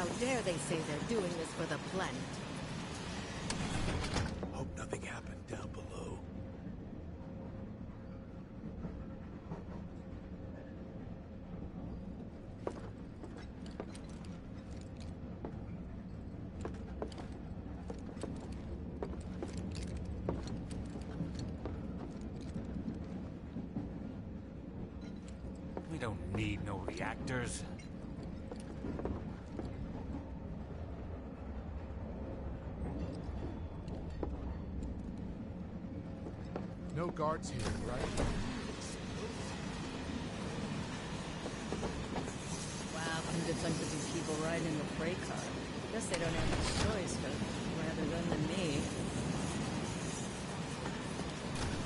How dare they say they're doing this for the planet? Hope nothing happened down below. We don't need no reactors. No guards here, right? Wow, and it's like these people riding in the freight car. Guess they don't have much choice, but rather run than me.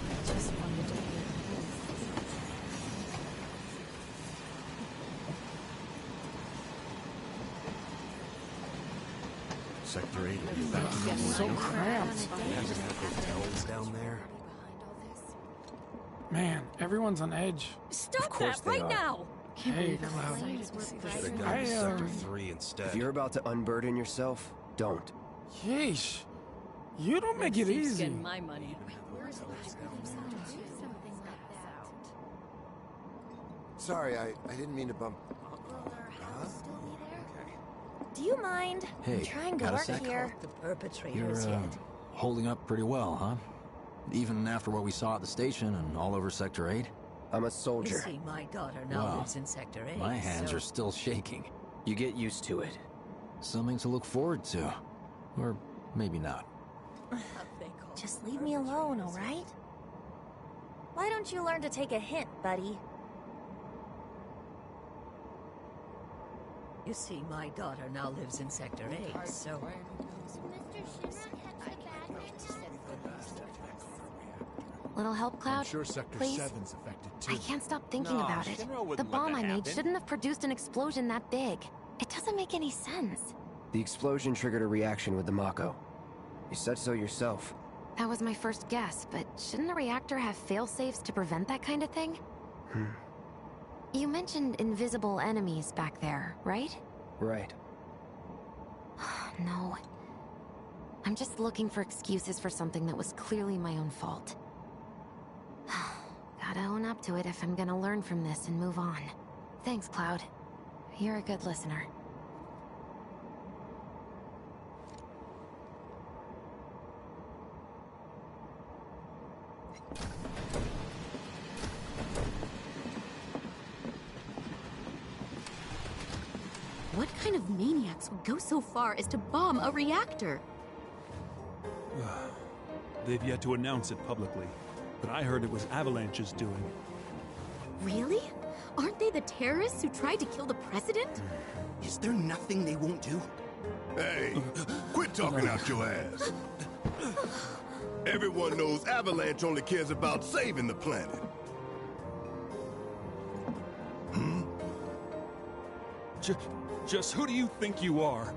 I just wanted to hear Sector 8 will be this. back to Getting normal. So like cramped. Hotels down there. Man, everyone's on edge. Stop course that they right are. now! Hey, Cloud. Should have gone to Sector 3 instead. If you're about to unburden yourself, don't. Yeesh. You don't make it Keeps easy. getting my money. Sorry, I didn't mean to bump. Do you mind? Hey, I'm trying to got a work sec? here. The perpetrators You're, yet. holding up pretty well, huh? Even after what we saw at the station and all over Sector 8? You I'm a Oh, soldier. see, my daughter now Wow. lives in Sector 8. My hands so are still shaking. You get used to it. Something to look forward to. Or maybe not. Just leave me alone, alright? Why don't you learn to take a hint, buddy? You see, my daughter now lives in Sector 8, so Little help, Cloud? I'm sure Sector Please? 7's affected too. I can't stop thinking No, about it. Shinra The wouldn't let bomb that I made happen. shouldn't have produced an explosion that big. It doesn't make any sense. The explosion triggered a reaction with the Mako. You said so yourself. That was my first guess, but shouldn't a reactor have fail-safes to prevent that kind of thing? You mentioned invisible enemies back there, right? Right. No. I'm just looking for excuses for something that was clearly my own fault. Gotta own up to it if I'm gonna learn from this and move on. Thanks, Cloud. You're a good listener. What kind of maniacs would go so far as to bomb a reactor? They've yet to announce it publicly, but I heard it was Avalanche's doing. Really? Aren't they the terrorists who tried to kill the president? Is there nothing they won't do? Hey, quit talking out your ass. Everyone knows Avalanche only cares about saving the planet. Just who do you think you are?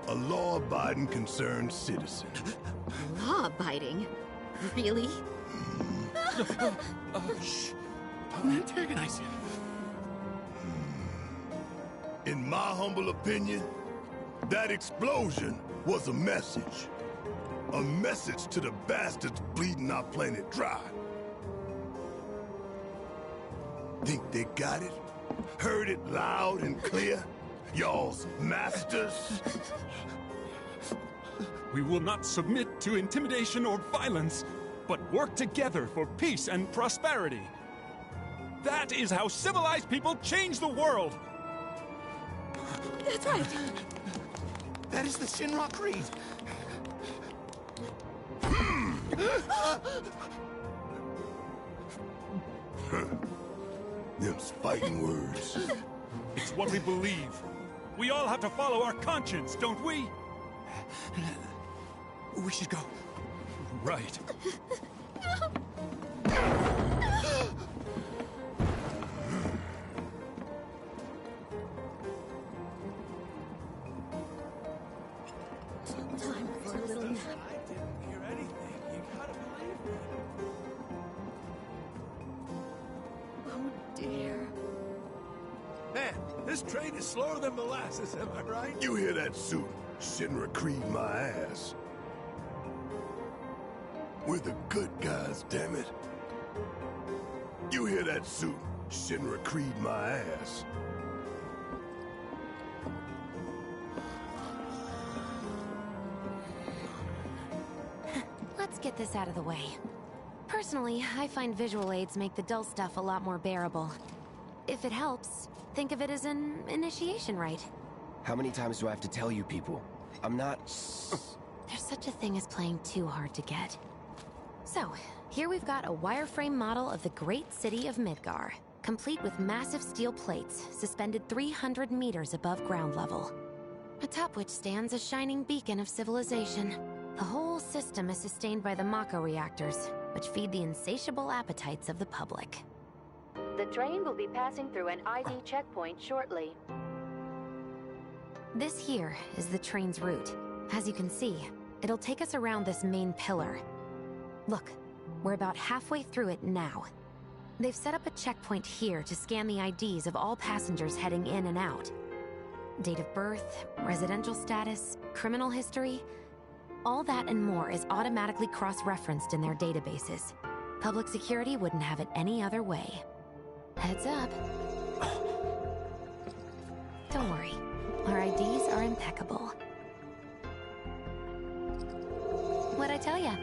A law-abiding concerned citizen. Law-abiding? Really? Shh. Don't antagonize him. In my humble opinion, that explosion was a message. A message to the bastards bleeding our planet dry. Think they got it? Heard it loud and clear? Y'all's masters? We will not submit to intimidation or violence, but work together for peace and prosperity. That is how civilized people change the world! That's right! That is the Shinra Creed. Them's fighting words. It's what we believe. We all have to follow our conscience, don't we? We should go. Right. Time for a little nap. I didn't hear anything. You gotta believe me. Oh dear. Man, this This train is slower than molasses, am I right? You hear that suit? Shinra Creed my ass. We're the good guys, damn it. You hear that suit? Shinra Creed my ass. Let's get this out of the way. Personally, I find visual aids make the dull stuff a lot more bearable. If it helps, think of it as an initiation rite. How many times do I have to tell you people? I'm not... There's such a thing as playing too hard to get. So, here we've got a wireframe model of the great city of Midgar, complete with massive steel plates suspended 300 meters above ground level, atop which stands a shining beacon of civilization. The whole system is sustained by the Mako reactors, which feed the insatiable appetites of the public. The train will be passing through an ID checkpoint shortly. This here is the train's route. As you can see, it'll take us around this main pillar. Look, we're about halfway through it now. They've set up a checkpoint here to scan the IDs of all passengers heading in and out. Date of birth, residential status, criminal history, all that and more is automatically cross-referenced in their databases. Public security wouldn't have it any other way. Heads up. Don't worry, our IDs are impeccable. What'd I tell ya?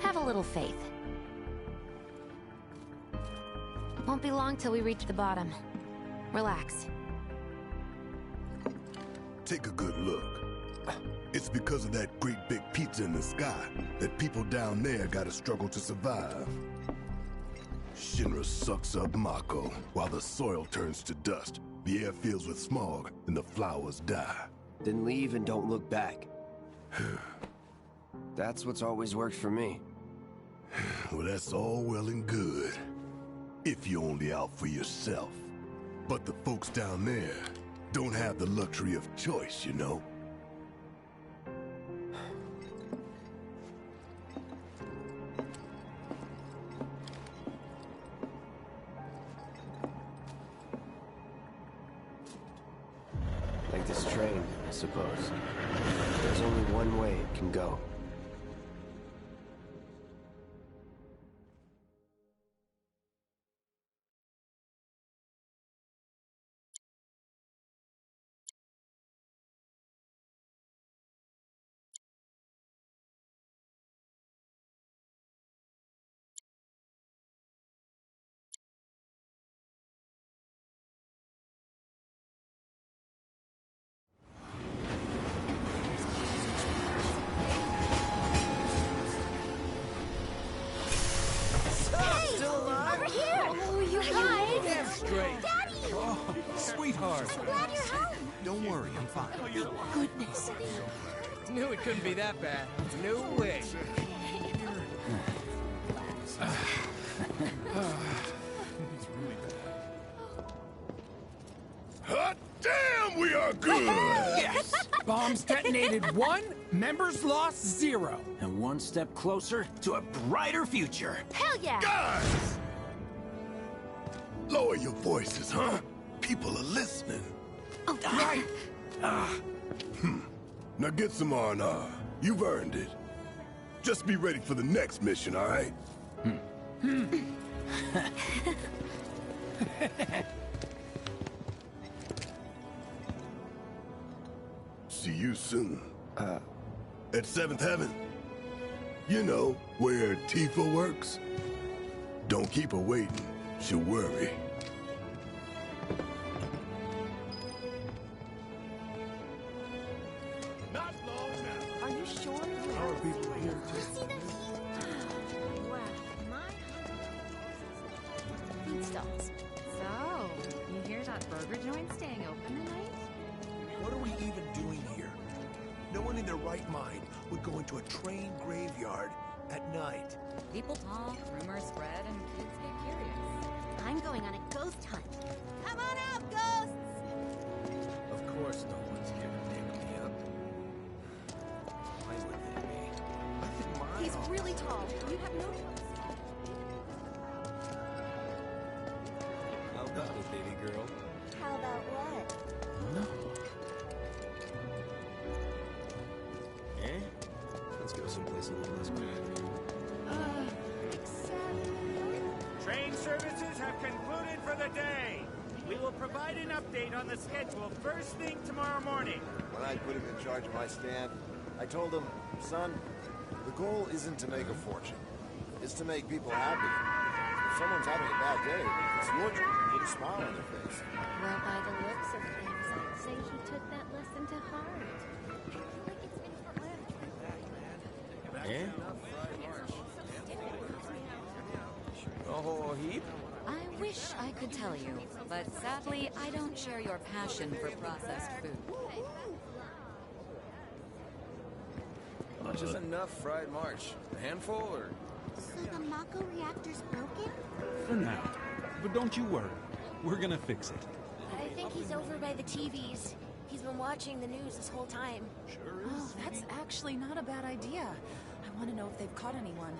Have a little faith. Won't be long till we reach the bottom. Relax. Take a good look. It's because of that great big pizza in the sky that people down there gotta struggle to survive. Shinra sucks up Mako while the soil turns to dust, the air fills with smog, and the flowers die. Then leave and don't look back. That's what's always worked for me. Well, that's all well and good. If you're only out for yourself. But the folks down there don't have the luxury of choice, you know? Like this train, I suppose. There's only one way it can go. Sweetheart! I'm glad you're home. Don't worry, I'm fine. Goodness. Knew it couldn't be that bad. No way. Hot damn, we are good! Yes! Bombs detonated 1, members lost 0. And one step closer to a brighter future. Hell yeah! Guys! Lower your voices, huh? People are listening. Oh, right. Now get some R&R. You've earned it. Just be ready for the next mission, all right? See you soon. At 7th Heaven. You know, where Tifa works. Don't keep her waiting. She'll worry. Not long now. Are you sure? Our people are here too. Wow, my Beanstalks. So, you hear that burger joint staying open tonight? What are we even doing here? No one in their right mind would go into a train graveyard at night. People talk, rumors spread, and kids get curious. I'm going on a ghost hunt. Come on out, ghosts! Of course no one's here to pick me up. Why would they be? I think mine He's are. really tall. You have no choice. How about it, baby girl? How about what? Eh? Let's go someplace a little less quiet. Train services have concluded for the day. We will provide an update on the schedule first thing tomorrow morning. When I put him in charge of my stand, I told him, son, the goal isn't to make a fortune. It's to make people happy. If someone's having a bad day, it's your job to put a smile on their face. Well, by the looks of things, I'd say he took that lesson to heart. Eh? A whole heap? I wish I could tell you, but sadly, I don't share your passion for processed food. How much is enough fried march? A handful, or...? So the Mako reactor's broken? For now. But don't you worry. We're gonna fix it. I think he's over by the TVs. He's been watching the news this whole time. Oh, that's actually not a bad idea. I want to know if they've caught anyone.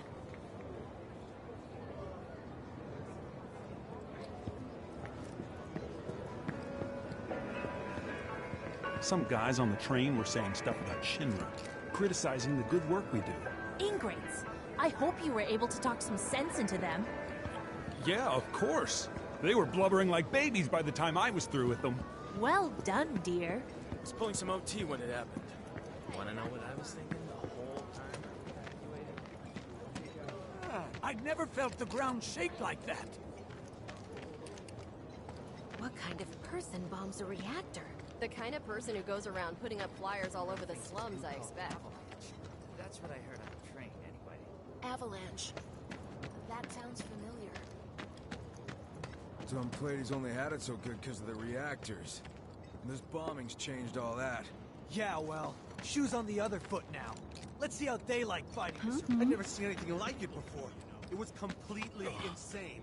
Some guys on the train were saying stuff about Shinra, criticizing the good work we do. Ingrates. I hope you were able to talk some sense into them. Yeah, of course. They were blubbering like babies by the time I was through with them. Well done, dear. I was pulling some OT when it happened. Wanna know what I was thinking the whole time? I'd never felt the ground shake like that. What kind of person bombs a reactor? The kind of person who goes around putting up flyers all over the slums, I expect. That's what I heard on the train, anyway. Avalanche. That sounds familiar. Tom Plady's only had it so good because of the reactors. And this bombing's changed all that. Yeah, well, shoes on the other foot now. Let's see how they like fighting. I've never seen anything like it before. It was completely insane.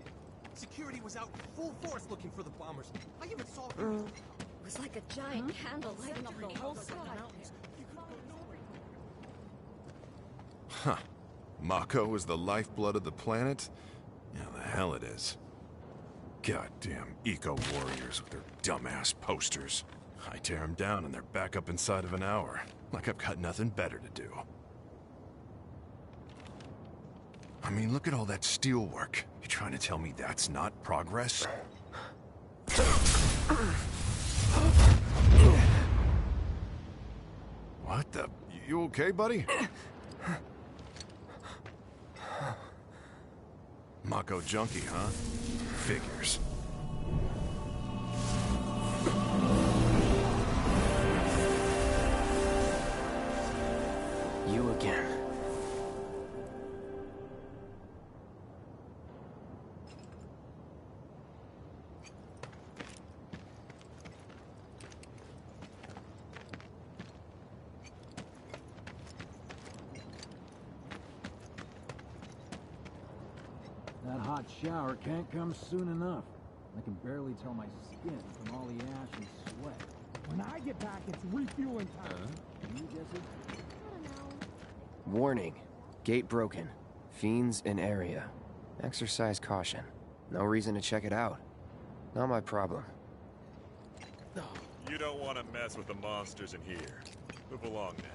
Security was out full force looking for the bombers. I even saw them. It was like a giant candle lighting up the whole sky. Huh. Mako is the lifeblood of the planet? Yeah, the hell it is. Goddamn eco-warriors with their dumbass posters. I tear them down and they're back up inside of an hour. Like I've got nothing better to do. I mean, look at all that steel work. You trying to tell me that's not progress? What the? You okay, buddy? Mako junkie, huh? Figures. You again. That hot shower can't come soon enough. I can barely tell my skin from all the ash and sweat. When I get back, it's refueling time. Can you guess it? Warning. Gate broken. Fiends in area. Exercise caution. No reason to check it out. Not my problem. You don't want to mess with the monsters in here. Move along now.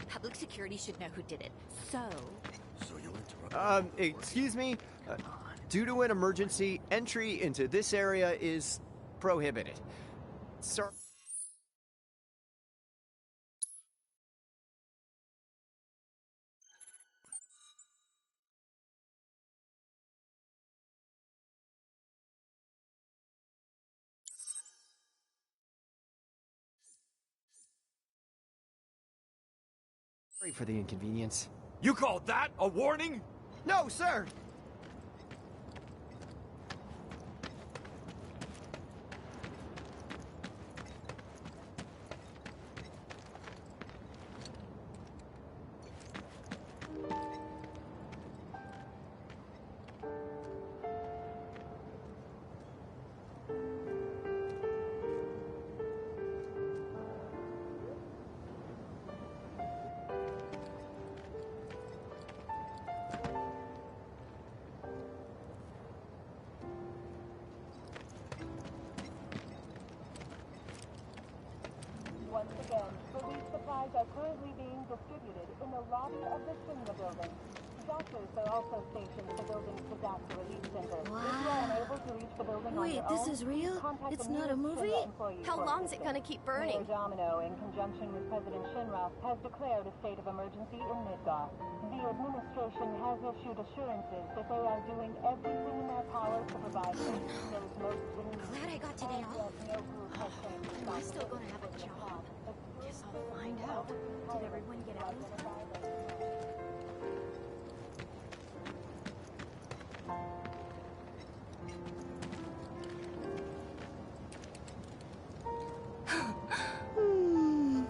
Public security should know who did it. So you'll interrupt. Excuse me? Due to an emergency, entry into this area is prohibited. Sir. Sorry for the inconvenience. You call that a warning? No, sir! supplies are currently being distributed in the lobby of the Shinra building. Doctors are also stationed at the building's disaster relief center. If you are unable to reach the building on your Wait, this own, is real? contact It's the not a nearest movie? Shinra employee How for long is it assistance. gonna keep burning? Mayor Domino, in conjunction with President Shinra, has declared a state of emergency in Midgar. The administration has issued assurances that they are doing everything in their power to provide aid to those most in need. Glad I got today off. No group has claimed Am I still gonna have a job? Guess I'll find out. Did everyone get out in time?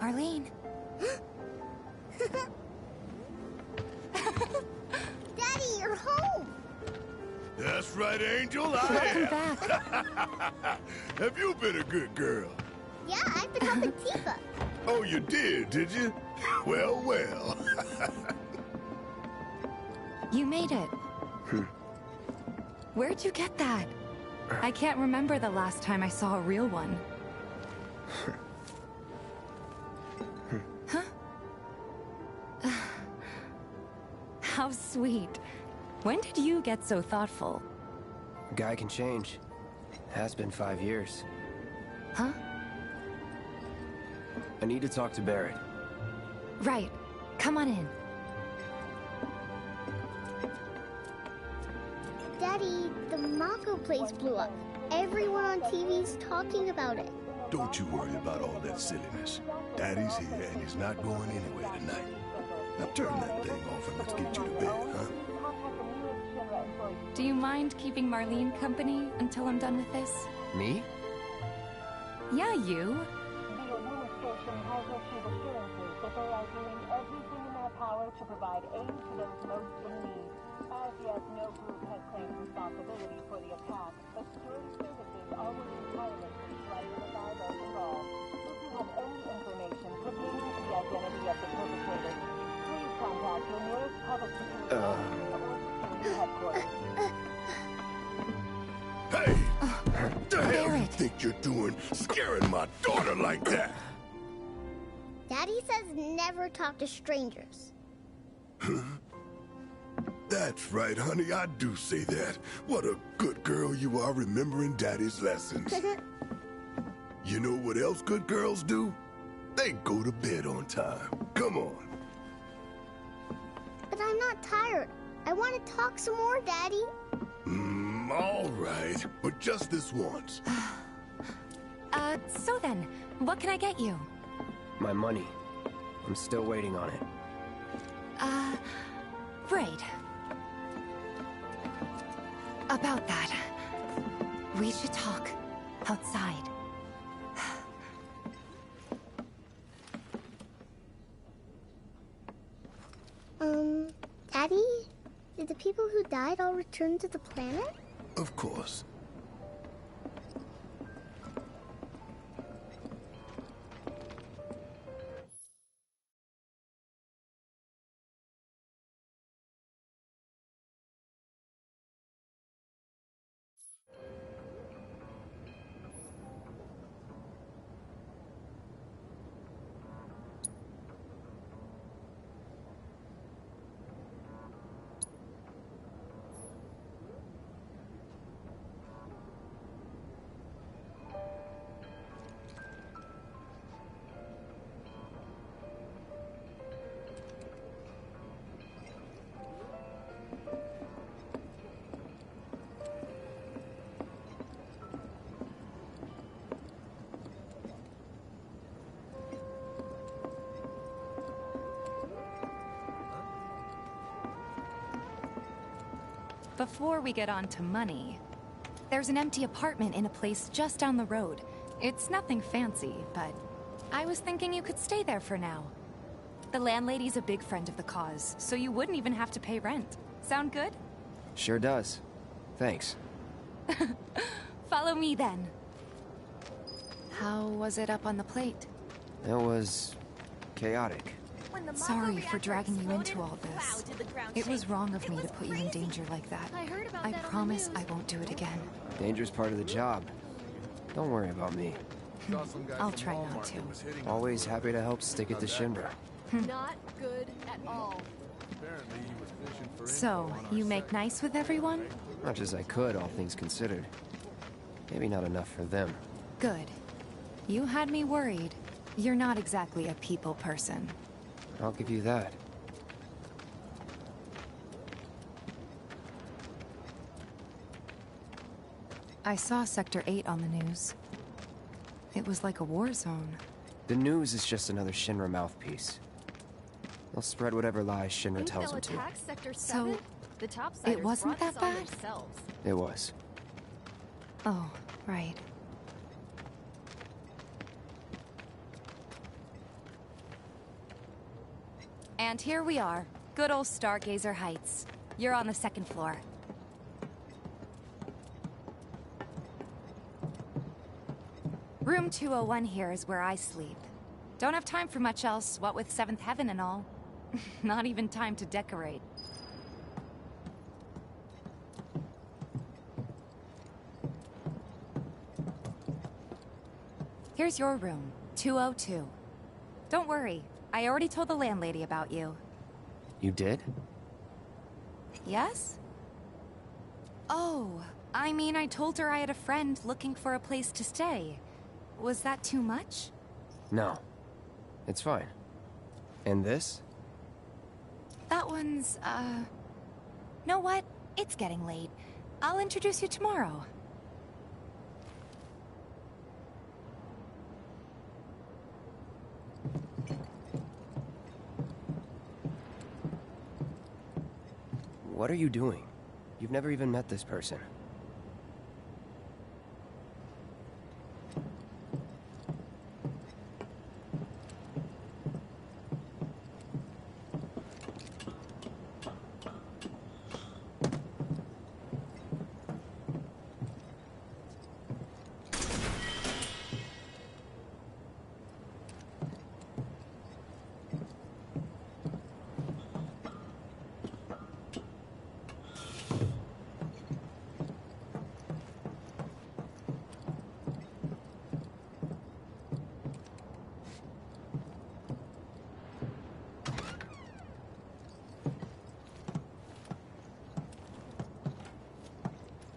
Arlene. Daddy, you're home! That's right, Angel, Welcome I back. Have you been a good girl? Yeah, I've been helping Tifa. Oh, you did you? Well, well. You made it. Where'd you get that? I can't remember the last time I saw a real one. Huh? How sweet. When did you get so thoughtful? A guy can change. Has been 5 years. Huh? I need to talk to Barrett. Right. Come on in. Daddy, the Mako place blew up. Everyone on TV's talking about it. Don't you worry about all that silliness. Daddy's here and he's not going anywhere tonight. Now turn that thing off and let's get you to bed, huh? Do you mind keeping Marlene company until I'm done with this? Me? Yeah, you. The administration has issued assurances that they are doing everything in their power to provide aid to those most in need. As yet, no group has claimed responsibility for the attack, but security services are working tirelessly to identify those involved. If you have any information pertaining to the identity of the perpetrators, please contact your nearest public security officer or security headquarters. Hey! What the hell you think you're doing, scaring my daughter like that? Daddy says never talk to strangers. That's right, honey, I do say that. What a good girl you are remembering Daddy's lessons. You know what else good girls do? They go to bed on time. Come on. But I'm not tired. I want to talk some more, Daddy. All right, but just this once. So then, what can I get you? My money. I'm still waiting on it. Right. About that, we should talk outside. Daddy? Did the people who died all return to the planet? Of course. Before we get on to money, there's an empty apartment in a place just down the road. It's nothing fancy, but I was thinking you could stay there for now. The landlady's a big friend of the cause, so you wouldn't even have to pay rent. Sound good? Sure does. Thanks. Follow me then. How was it up on the plate? It was chaotic. Sorry for dragging you into all this. It was wrong of me to put you in danger like that. I promise I won't do it again. Danger's part of the job. Don't worry about me. Saw some guy I'll from try not Walmart to. that was hitting Always happy to help stick it to Shinra. Not good at all. Apparently he was fishing for So, info on our you make nice with everyone? Much as I could, all things considered. Maybe not enough for them. Good. You had me worried. You're not exactly a people person. I'll give you that. I saw Sector 8 on the news. It was like a war zone. The news is just another Shinra mouthpiece. They'll spread whatever lies Shinra tells them to. Attack Sector 7? The topsiders it wasn't brought that this on bad? themselves. It was. Oh, right. And here we are. Good old Stargazer Heights. You're on the second floor. Room 201 here is where I sleep. Don't have time for much else, what with Seventh Heaven and all. Not even time to decorate. Here's your room, 202. Don't worry, I already told the landlady about you. You did? Yes? Oh, I mean, I told her I had a friend looking for a place to stay. Was that too much? No. It's fine. And this? That one's, know what? It's getting late. I'll introduce you tomorrow. What are you doing? You've never even met this person.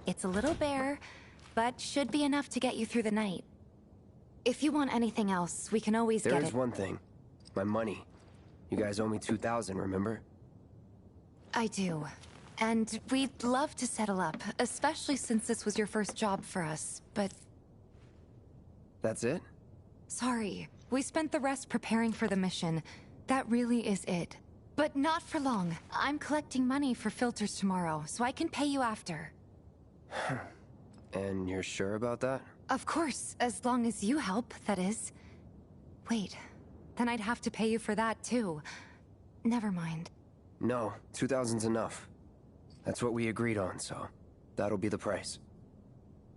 It's a little bare, but should be enough to get you through the night. If you want anything else, we can always get it. There's one thing. My money. You guys owe me 2,000, remember? I do. And we'd love to settle up, especially since this was your first job for us, but... That's it? Sorry. We spent the rest preparing for the mission. That really is it. But not for long. I'm collecting money for filters tomorrow, so I can pay you after. And you're sure about that? Of course, as long as you help, that is. Wait, then I'd have to pay you for that too. Never mind. No, 2,000's enough. That's what we agreed on, so that'll be the price.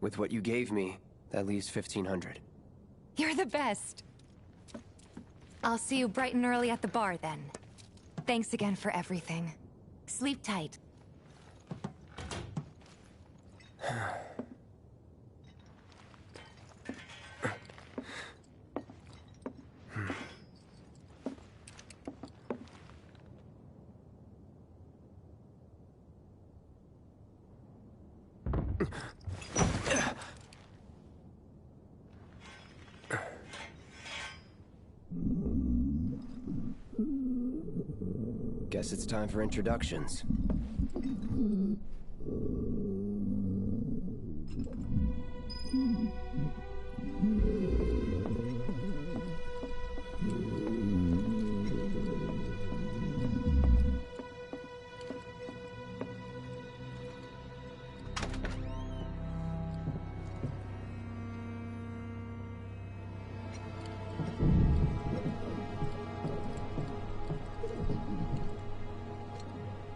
With what you gave me, that leaves 1,500. You're the best. I'll see you bright and early at the bar then. Thanks again for everything. Sleep tight. Guess it's time for introductions.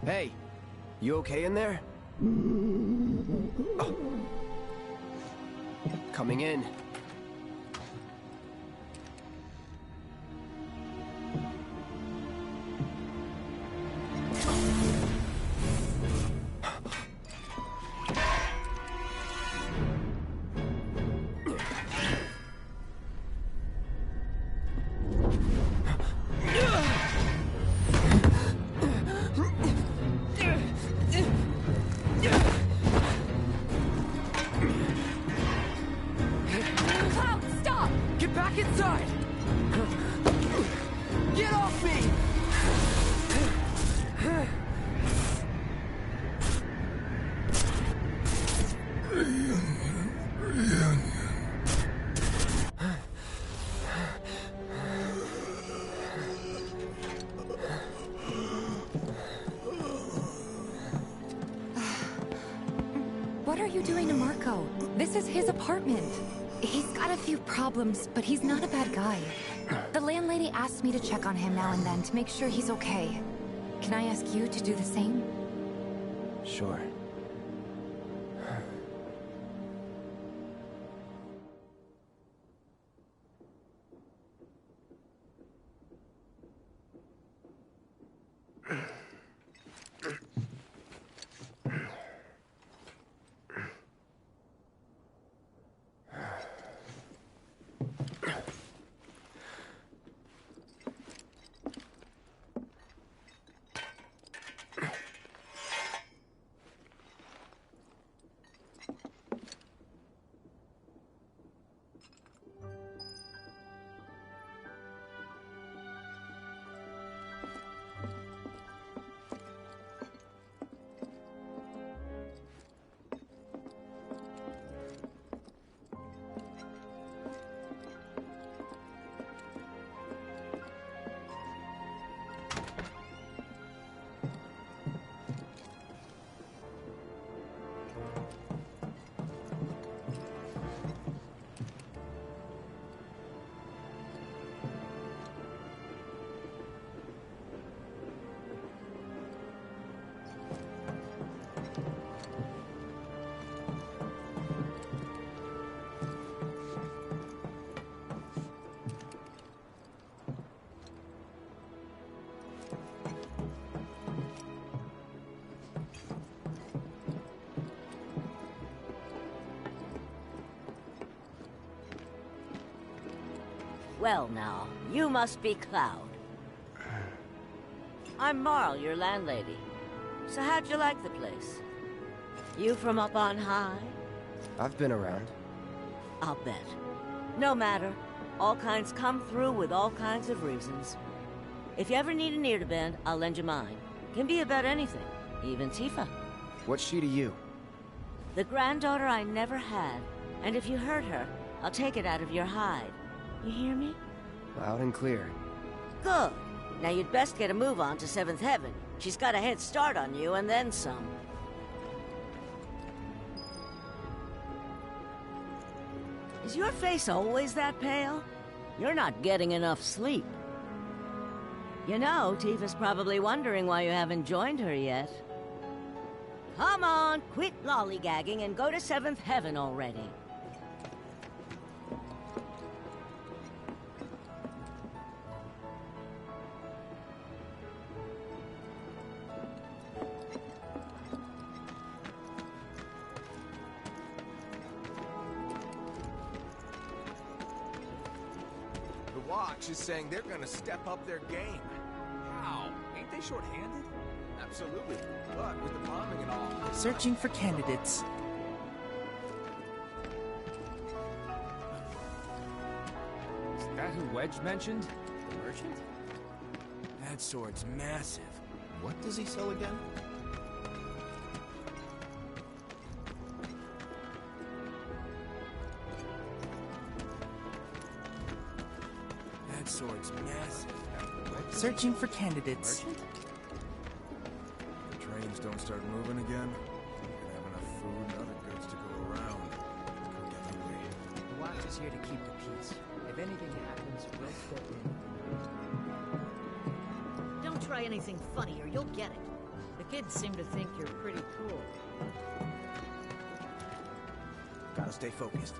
Hey, you okay in there? Oh. Coming in. Back inside! Get off me! What are you doing to Marco? This is his apartment. He's got a few problems, but he's not a bad guy. The landlady asked me to check on him now and then to make sure he's okay. Can I ask you to do the same? Sure. Well now, you must be Cloud. I'm Marl, your landlady. So how'd you like the place? You from up on high? I've been around. I'll bet. No matter. All kinds come through with all kinds of reasons. If you ever need an ear to bend, I'll lend you mine. Can be about anything, even Tifa. What's she to you? The granddaughter I never had. And if you hurt her, I'll take it out of your hide. You hear me? Loud and clear. Good. Now you'd best get a move on to 7th Heaven. She's got a head start on you and then some. Is your face always that pale? You're not getting enough sleep. You know, Tifa's probably wondering why you haven't joined her yet. Come on, quit lollygagging and go to 7th Heaven already. Is saying they're gonna step up their game. How? Ain't they short-handed? Absolutely. But with the bombing and all... Searching for candidates. Is that who Wedge mentioned? The merchant? That sword's massive. What does he sell again? That sword's massive. Searching for candidates. Merchant? The trains don't start moving again. We could have enough food and other goods to go around. Could get ugly. The watch is here to keep the peace. If anything happens, we'll step in. Don't try anything funny or you'll get it. The kids seem to think you're pretty cool. Gotta stay focused.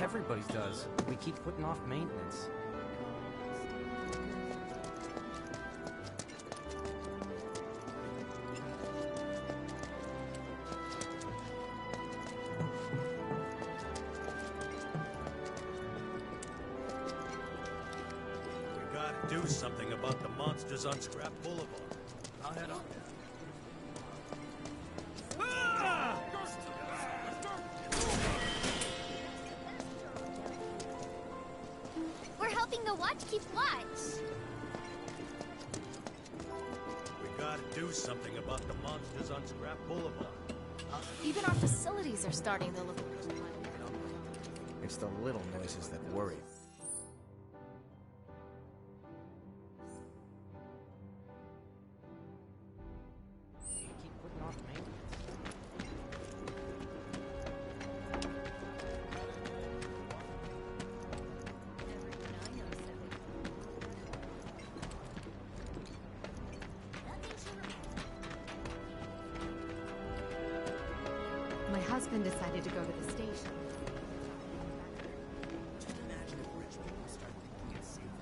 Everybody does. We keep putting off maintenance. We gotta do something about the monsters on Scrap Boulevard. I'll head on. watch keeps watch. We gotta do something about the monsters on Scrap Boulevard. Even our facilities are starting to look... It's the little noises that worry. Keep putting off maintenance. My husband decided to go to the station. Just imagine if rich people start thinking it's safe.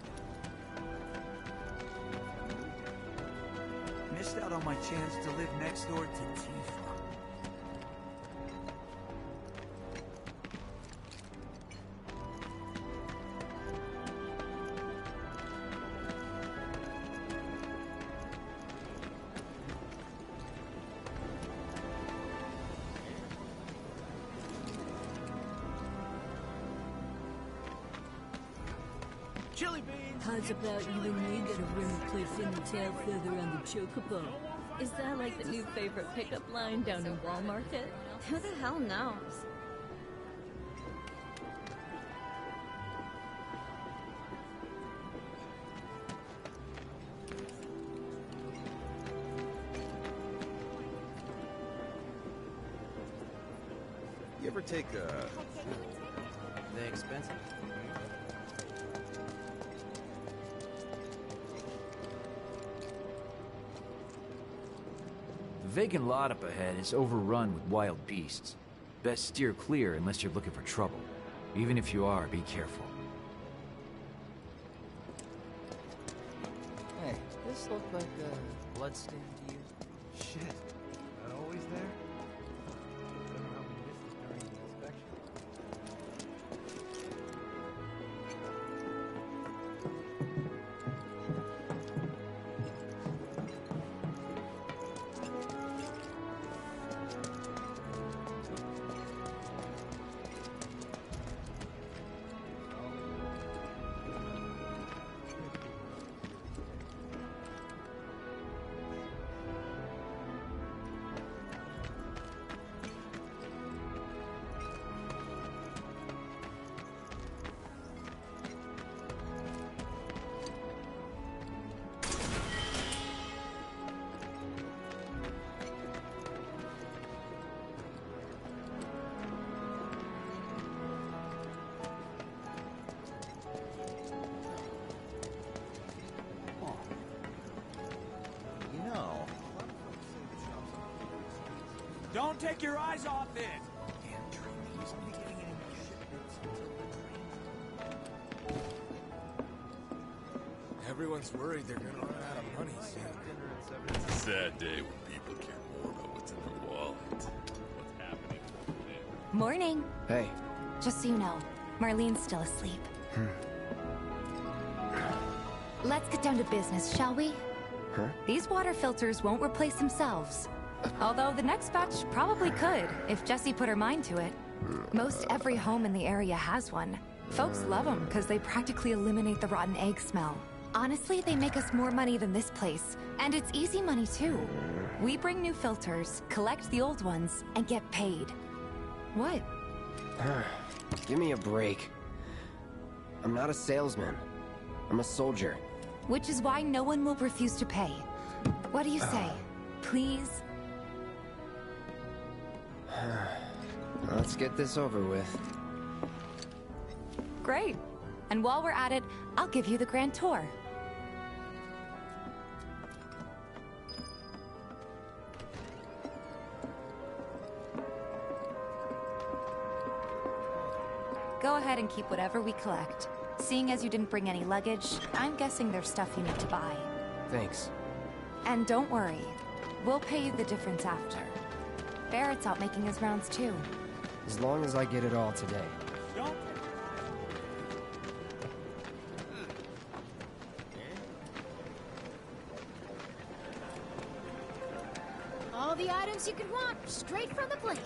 Missed out on my chance to live next door to Tifa. Chili beans! How's about you and me get a room place in the tail feather on the chocobo? Is that like the new favorite pickup line down in Wall Market? Who the hell knows? You ever take a... They expensive? The vacant lot up ahead is overrun with wild beasts. Best steer clear unless you're looking for trouble. Even if you are, be careful. Hey, this looked like a bloodstain to you. Shit. Not always there? Don't know how we missed it during the inspection. Don't take your eyes off it! Damn trainees, only getting any more shipments until the train. Everyone's worried they're gonna run out of money soon. It's a sad day when people care more about what's in their wallet. What's happening over there. Morning. Hey. Just so you know, Marlene's still asleep. Let's get down to business, shall we? Huh? These water filters won't replace themselves. Although the next batch probably could, if Jessie put her mind to it. Most every home in the area has one. Folks love them because they practically eliminate the rotten egg smell. Honestly, they make us more money than this place. And it's easy money too. We bring new filters, collect the old ones, and get paid. What? Give me a break. I'm not a salesman. I'm a soldier. Which is why no one will refuse to pay. What do you say? Please? Let's get this over with. Great. And while we're at it, I'll give you the grand tour. Go ahead and keep whatever we collect. Seeing as you didn't bring any luggage, I'm guessing there's stuff you need to buy. Thanks. And don't worry, we'll pay you the difference after. Barrett's out making his rounds too. As long as I get it all today. All the items you could want, straight from the plate.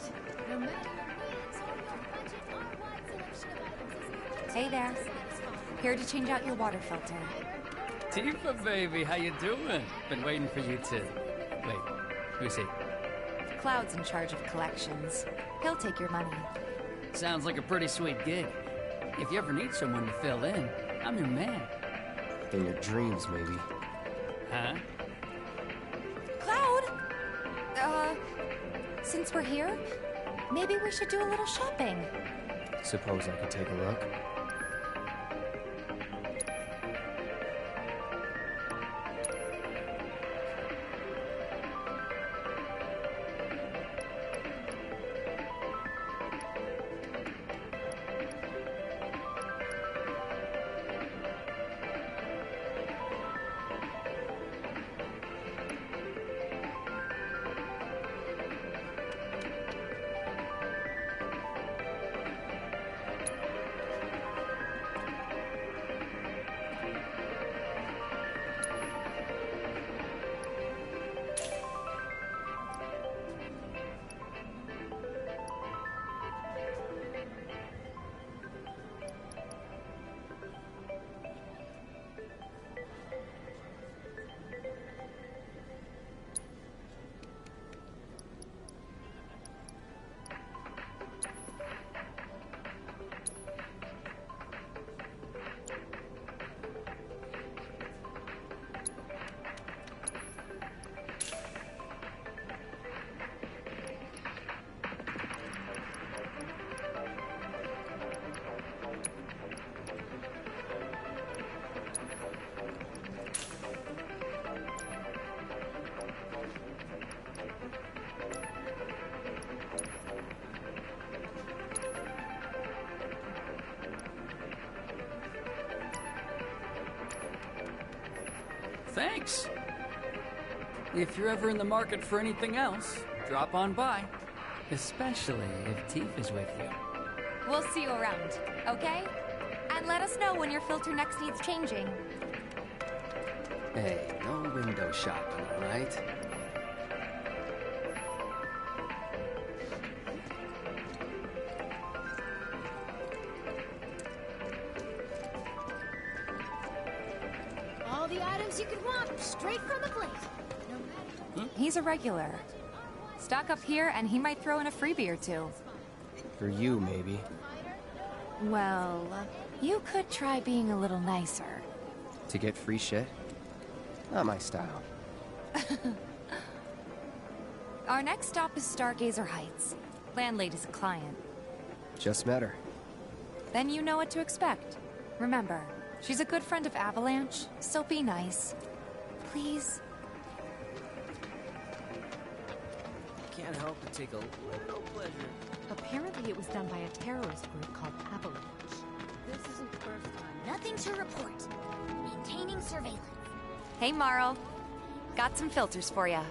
No matter your needs or your budget, our wide selection of items is Hey there. satisfying. Here to change out your water filter. Tifa, baby, how you doing? Been waiting for you to... Wait, who's he? Cloud's in charge of collections. He'll take your money. Sounds like a pretty sweet gig. If you ever need someone to fill in, I'm your man. In your dreams, maybe. Huh? Cloud! Since we're here, maybe we should do a little shopping. Suppose I could take a look? Thanks. If you're ever in the market for anything else, drop on by. Especially if Tifa's with you. We'll see you around, okay? And let us know when your filter next needs changing. Hey, no window shopping, all right? All the items you could want, straight from the plate. No matter. He's a regular. Stock up here and he might throw in a freebie or two. For you, maybe. Well, you could try being a little nicer. To get free shit? Not my style. Our next stop is Stargazer Heights. Landlady's a client. Just met her. Then you know what to expect. Remember, she's a good friend of Avalanche, so be nice. Please? Can't help but take a little pleasure. Apparently it was done by a terrorist group called Avalanche. This isn't the first time. Nothing to report. Maintaining surveillance. Hey, Marl. Got some filters for ya.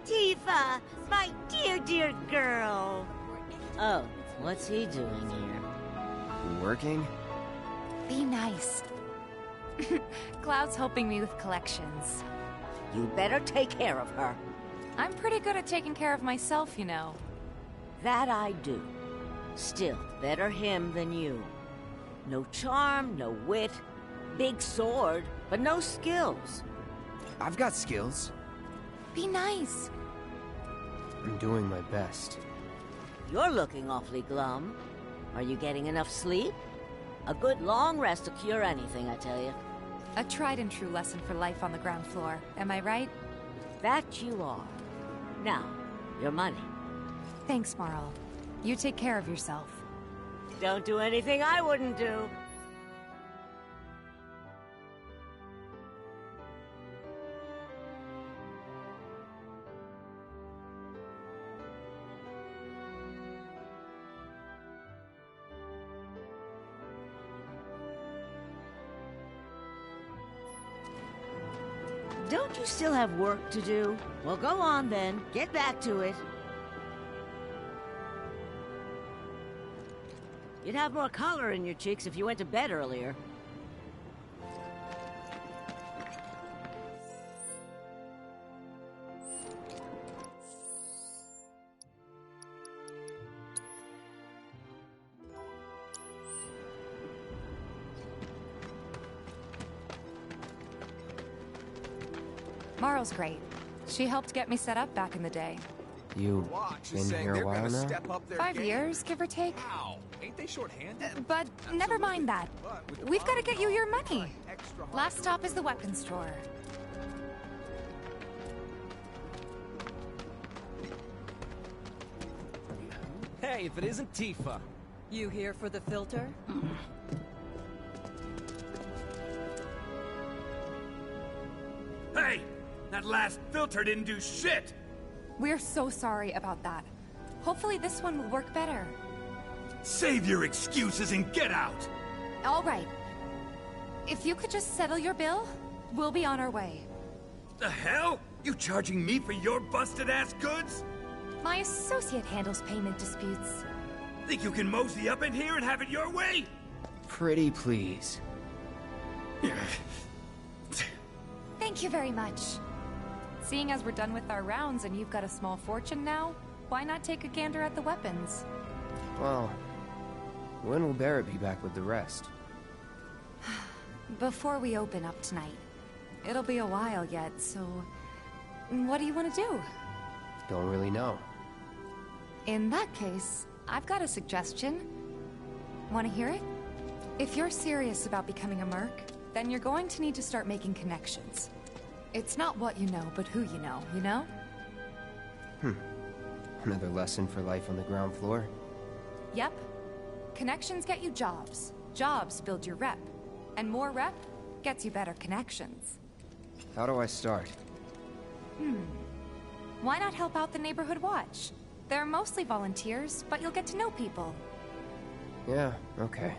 Tifa, my dear, dear girl. Oh, what's he doing here? Working? Be nice. Cloud's helping me with collections. You better take care of her. I'm pretty good at taking care of myself, you know. That I do. Still, better him than you. No charm, no wit. Big sword, but no skills. I've got skills. Be nice. I'm doing my best. You're looking awfully glum. Are you getting enough sleep? A good long rest will cure anything, I tell you. A tried and true lesson for life on the ground floor, am I right? That you are. Now, your money. Thanks, Marl. You take care of yourself. Don't do anything I wouldn't do. Don't you still have work to do? Well, go on then. Get back to it. You'd have more color in your cheeks if you went to bed earlier. Marl's great. She helped get me set up back in the day. You been here a while now? 5 years, give or take. Wow, ain't they short-handed? But never mind that. We've got to get you your money. Last stop is the weapons store. Hey, if it isn't Tifa. You here for the filter? Hey! That last filter didn't do shit! We're so sorry about that. Hopefully this one will work better. Save your excuses and get out! All right. If you could just settle your bill, we'll be on our way. The hell? You charging me for your busted-ass goods? My associate handles payment disputes. Think you can mosey up in here and have it your way? Pretty please. Thank you very much. Seeing as we're done with our rounds and you've got a small fortune now, why not take a gander at the weapons? Well, when will Barrett be back with the rest? Before we open up tonight. It'll be a while yet, so... what do you want to do? Don't really know. In that case, I've got a suggestion. Want to hear it? If you're serious about becoming a merc, then you're going to need to start making connections. It's not what you know, but who you know? Another lesson for life on the ground floor? Yep. Connections get you jobs. Jobs build your rep. And more rep gets you better connections. How do I start? Why not help out the neighborhood watch? They're mostly volunteers, but you'll get to know people. Yeah, okay.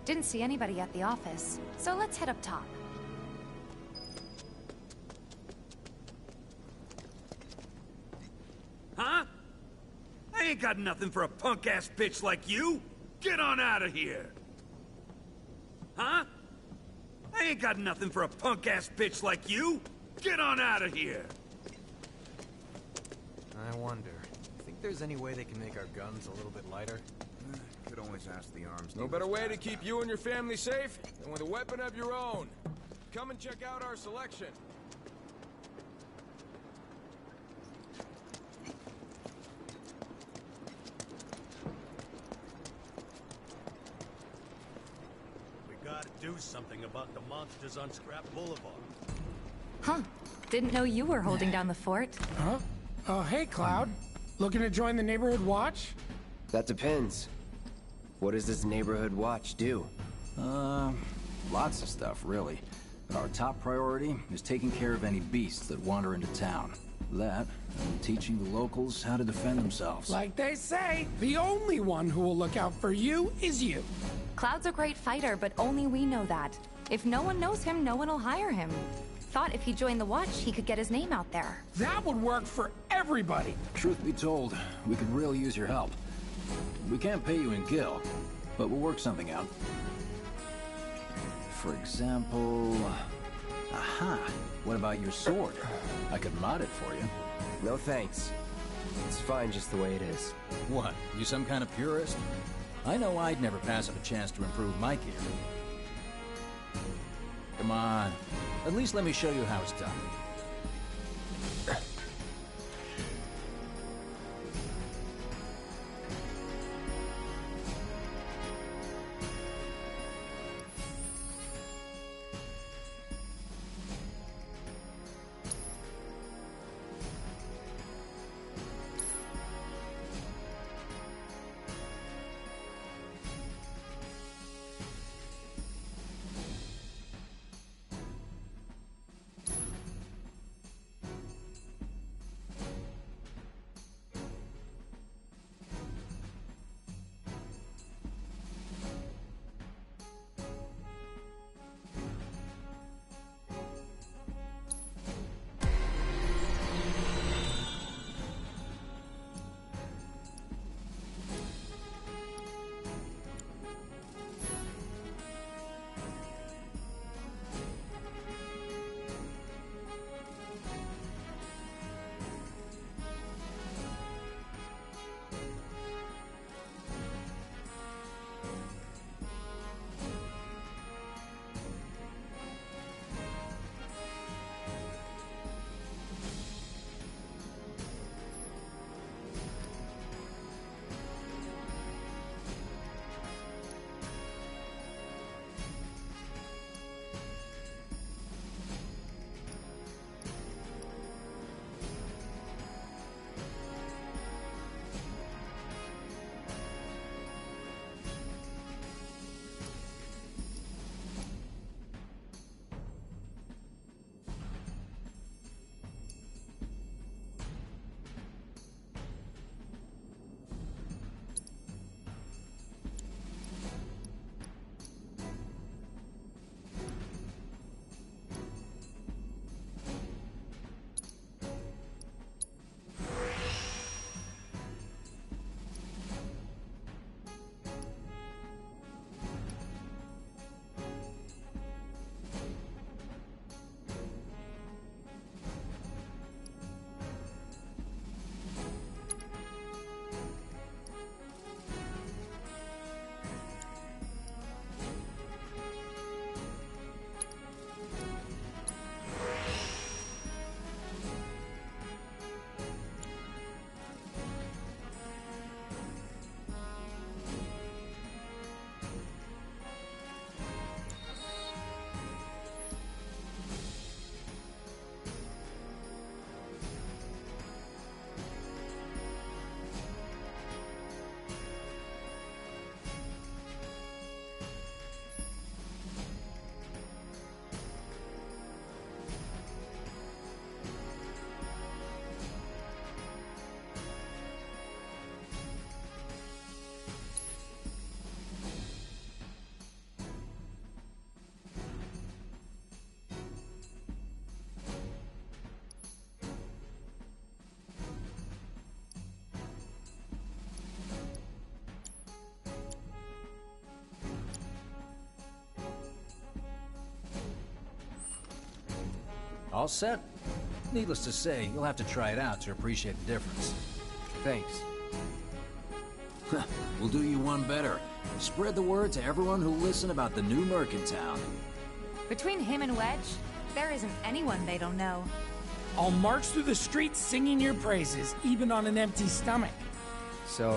Didn't see anybody at the office, so let's head up top. Huh? I ain't got nothing for a punk-ass bitch like you! Get on out of here! Huh? I ain't got nothing for a punk-ass bitch like you! Get on out of here! I wonder. Think there's any way they can make our guns a little bit lighter? Could always ask the arms. No better way to keep you and your family safe than with a weapon of your own. Come and check out our selection. We gotta do something about the monsters on Scrap Boulevard. Huh. Didn't know you were holding down the fort. Huh? Oh, hey, Cloud. Looking to join the neighborhood watch? That depends. What does this neighborhood watch do? Lots of stuff, really. But our top priority is taking care of any beasts that wander into town. That, and teaching the locals how to defend themselves. Like they say, the only one who will look out for you is you. Cloud's a great fighter, but only we know that. If no one knows him, no one will hire him. Thought if he joined the watch, he could get his name out there. That would work for everybody. Truth be told, we could really use your help. We can't pay you in gil, but we'll work something out. For example... Aha! What about your sword? I could mod it for you. No thanks. It's fine just the way it is. What? You some kind of purist? I know I'd never pass up a chance to improve my gear. Come on. At least let me show you how it's done. All set? Needless to say, you'll have to try it out to appreciate the difference. Thanks. We'll do you one better. Spread the word to everyone who'll listen about the new Merc in town. Between him and Wedge, there isn't anyone they don't know. I'll march through the streets singing your praises, even on an empty stomach. So,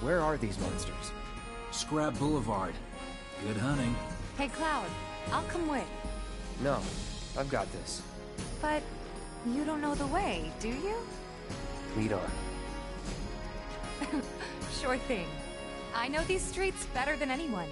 where are these monsters? Scrap Boulevard. Good hunting. Hey, Cloud, I'll come with. No, I've got this. But you don't know the way, do you? Lead on. Sure thing. I know these streets better than anyone.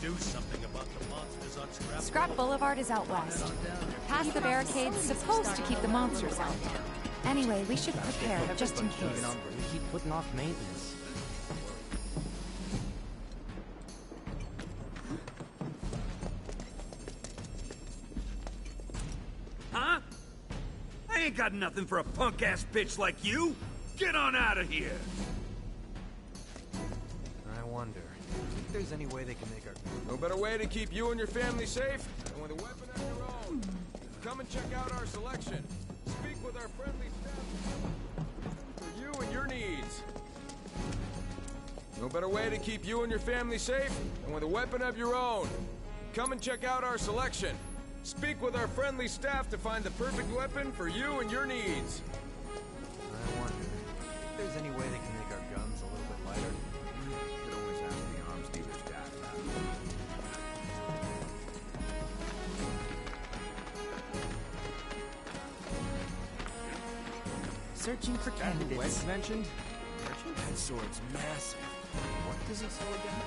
Do something about the monsters on Scrap Boulevard is out west. Past the barricades, supposed to keep the monsters out. Anyway, we should prepare, just in case. We keep putting off maintenance. Huh? I ain't got nothing for a punk-ass bitch like you! Get on out of here! I wonder if there's any way they can make our... No better way to keep you and your family safe than with a weapon of your own. Come and check out our selection. Speak with our friendly staff for you and your needs. No better way to keep you and your family safe than with a weapon of your own. Come and check out our selection. Speak with our friendly staff to find the perfect weapon for you and your needs. I wonder if there's any way they can make our guns a little bit lighter. You could always ask the arms dealer's dad that. Searching for candidates. Wedge mentioned? That sword's massive. What does he sell again?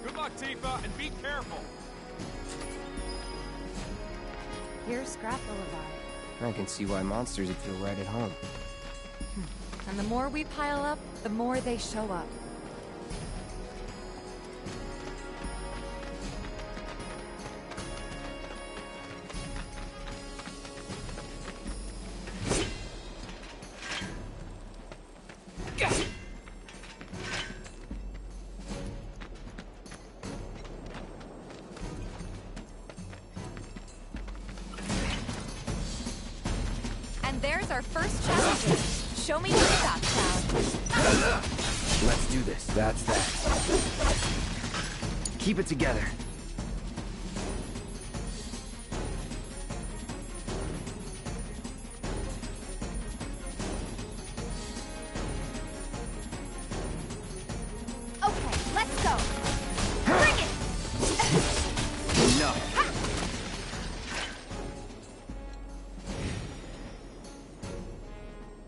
Good luck, Tifa, and be careful. Here's Scrap Boulevard. I can see why monsters would feel right at home. And the more we pile up, the more they show up. Here's our first challenger. Show me what you got, child. Let's do this. That's that. Keep it together. Okay, let's go. Bring it! Enough.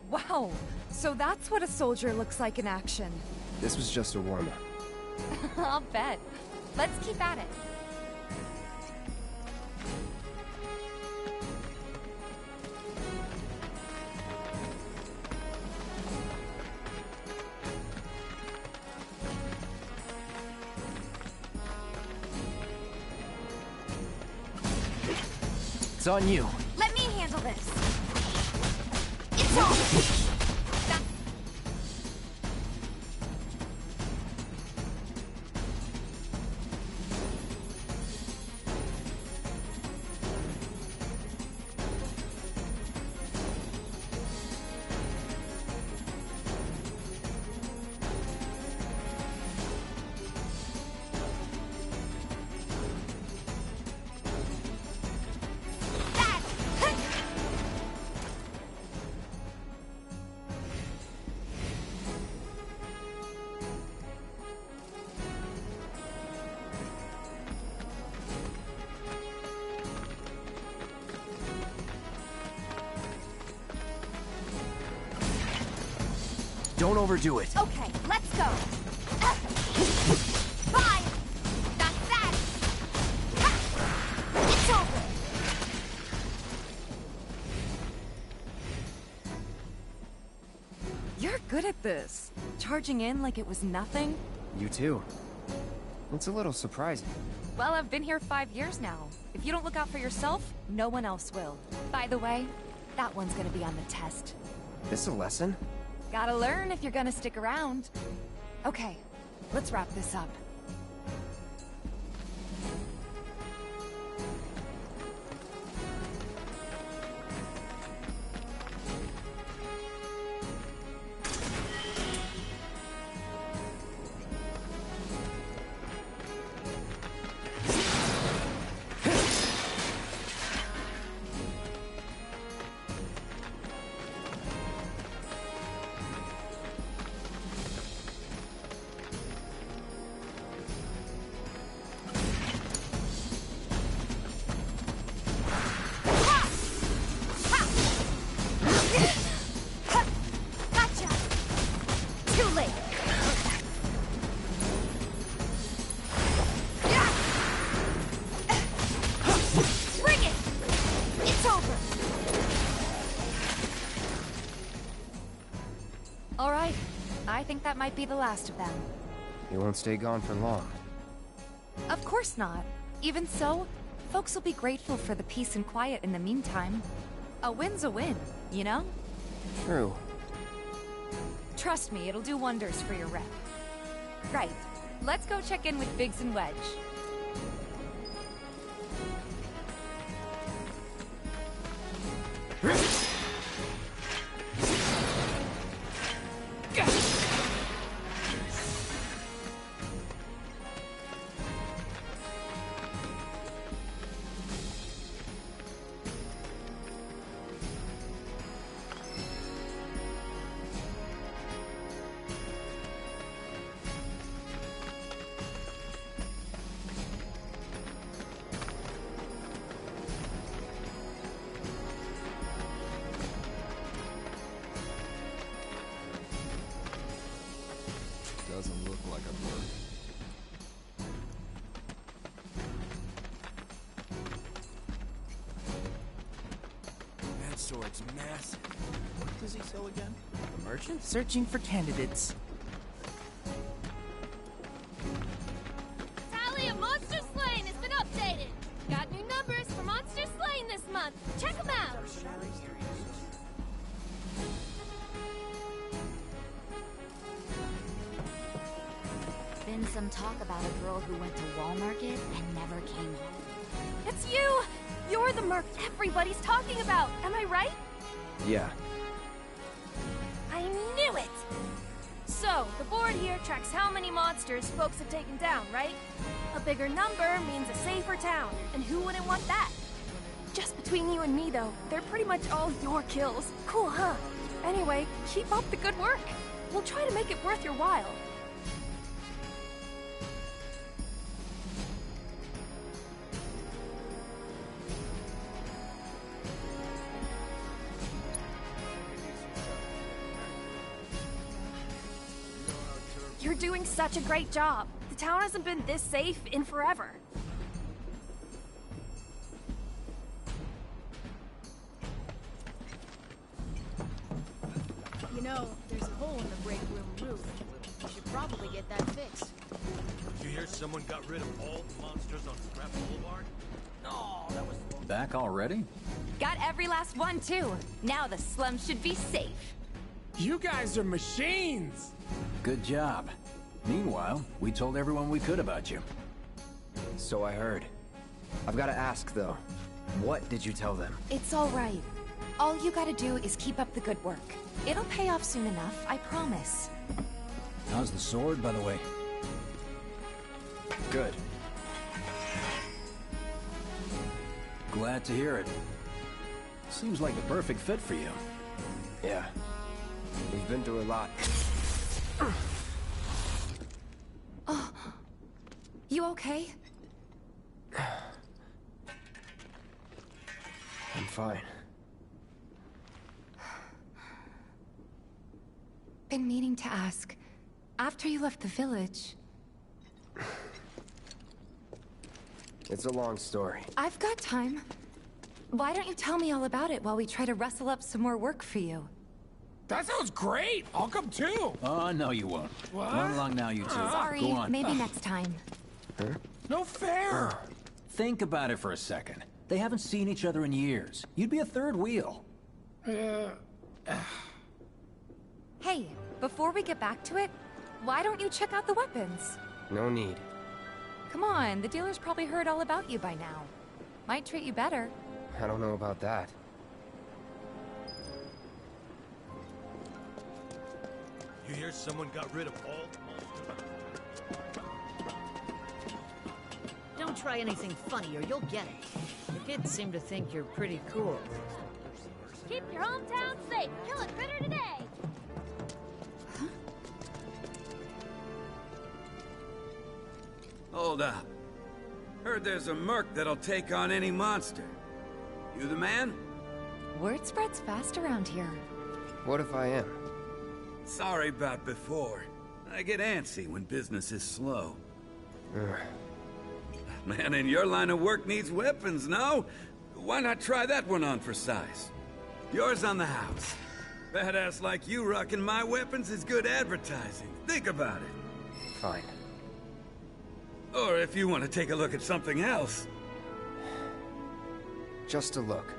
Wow, so that's what a soldier looks like in action. This was just a warm-up. I'll bet. Let's keep at it. It's on you. Let me handle this. It's on! Don't overdo it. Okay, let's go. Bye! That's that! It's over! You're good at this. Charging in like it was nothing. You too. It's a little surprising. Well, I've been here 5 years now. If you don't look out for yourself, no one else will. By the way, that one's gonna be on the test. This a lesson? Gotta learn if you're gonna stick around. Okay, let's wrap this up. Alright, I think that might be the last of them. You won't stay gone for long. Of course not. Even so, folks will be grateful for the peace and quiet in the meantime. A win's a win, you know? True. Trust me, it'll do wonders for your rep. Right, let's go check in with Biggs and Wedge. Doesn't look like a bird. That sword's massive. What does he sell again? A merchant searching for candidates. Tally of Monster Slain has been updated. Got new numbers for Monster Slain this month. Check them out. Been some talk about a girl who went to Wall Market and never came home. It's you! You're the merc everybody's talking about, am I right? Yeah, So, the board here tracks how many monsters folks have taken down, right? A bigger number means a safer town, and who wouldn't want that? Just between you and me, though, they're pretty much all your kills. Cool, huh? Anyway, keep up the good work. We'll try to make it worth your while. You're doing such a great job. The town hasn't been this safe in forever. You know, there's a hole in the break room roof. You should probably get that fixed. Did you hear someone got rid of all the monsters on Scrap Boulevard? No, that was... Back already? Got every last one, too. Now the slum should be safe. You guys are machines! Good job. Meanwhile, we told everyone we could about you. So I heard. I've got to ask, though. What did you tell them? It's all right. All you gotta do is keep up the good work. It'll pay off soon enough, I promise. How's the sword, by the way? Good. Glad to hear it. Seems like the perfect fit for you. Yeah. We've been through a lot. Oh. You okay? I'm fine. Been meaning to ask. After you left the village... It's a long story. I've got time. Why don't you tell me all about it while we try to rustle up some more work for you? That sounds great! I'll come too! Oh, no you won't. What? Run along now, you two. Sorry, Go on. maybe next time. Huh? No fair! Think about it for a second. They haven't seen each other in years. You'd be a third wheel. Hey, before we get back to it, why don't you check out the weapons? No need. Come on, the dealer's probably heard all about you by now. Might treat you better. I don't know about that. You hear someone got rid of all the monsters? Don't try anything funny or you'll get it. The kids seem to think you're pretty cool. Keep your hometown safe. Kill a critter today. Hold up. Heard there's a merc that'll take on any monster. You the man? Word spreads fast around here. What if I am? Sorry about before. I get antsy when business is slow. Man in your line of work needs weapons, no? Why not try that one on for size? Yours on the house. Badass like you rocking my weapons is good advertising. Think about it. Fine. Or if you want to take a look at something else. Just a look.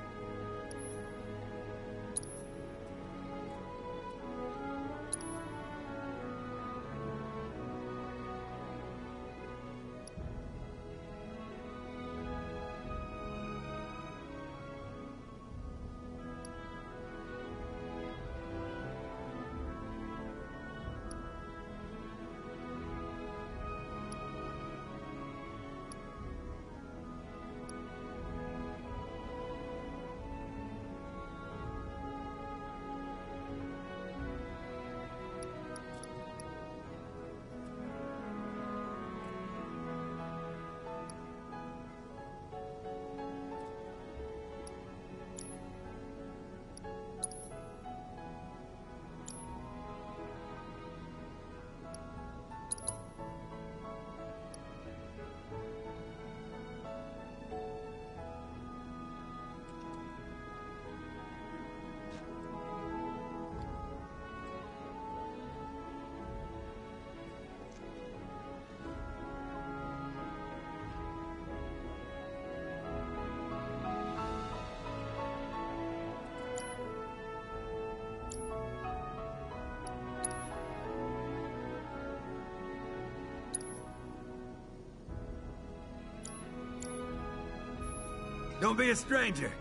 Don't be a stranger.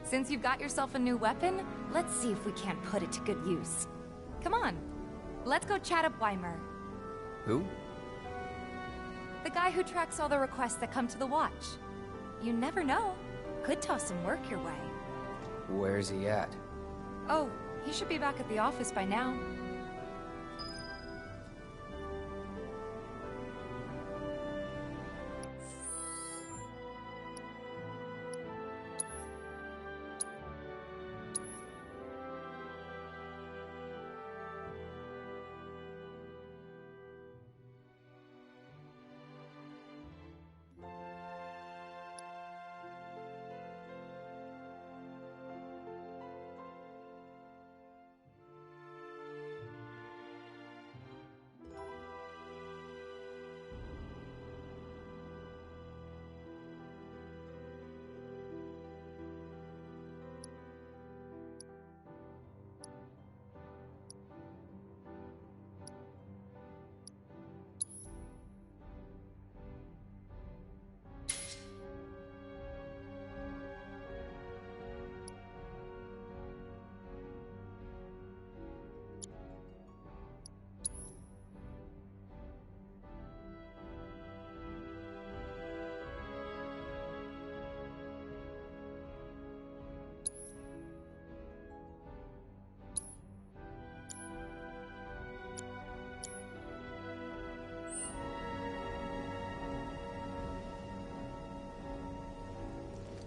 Since you've got yourself a new weapon, let's see if we can't put it to good use. Come on, let's go chat up Weimer. Who? The guy who tracks all the requests that come to the watch. You never know. Could toss some work your way. Where's he at? Oh, he should be back at the office by now.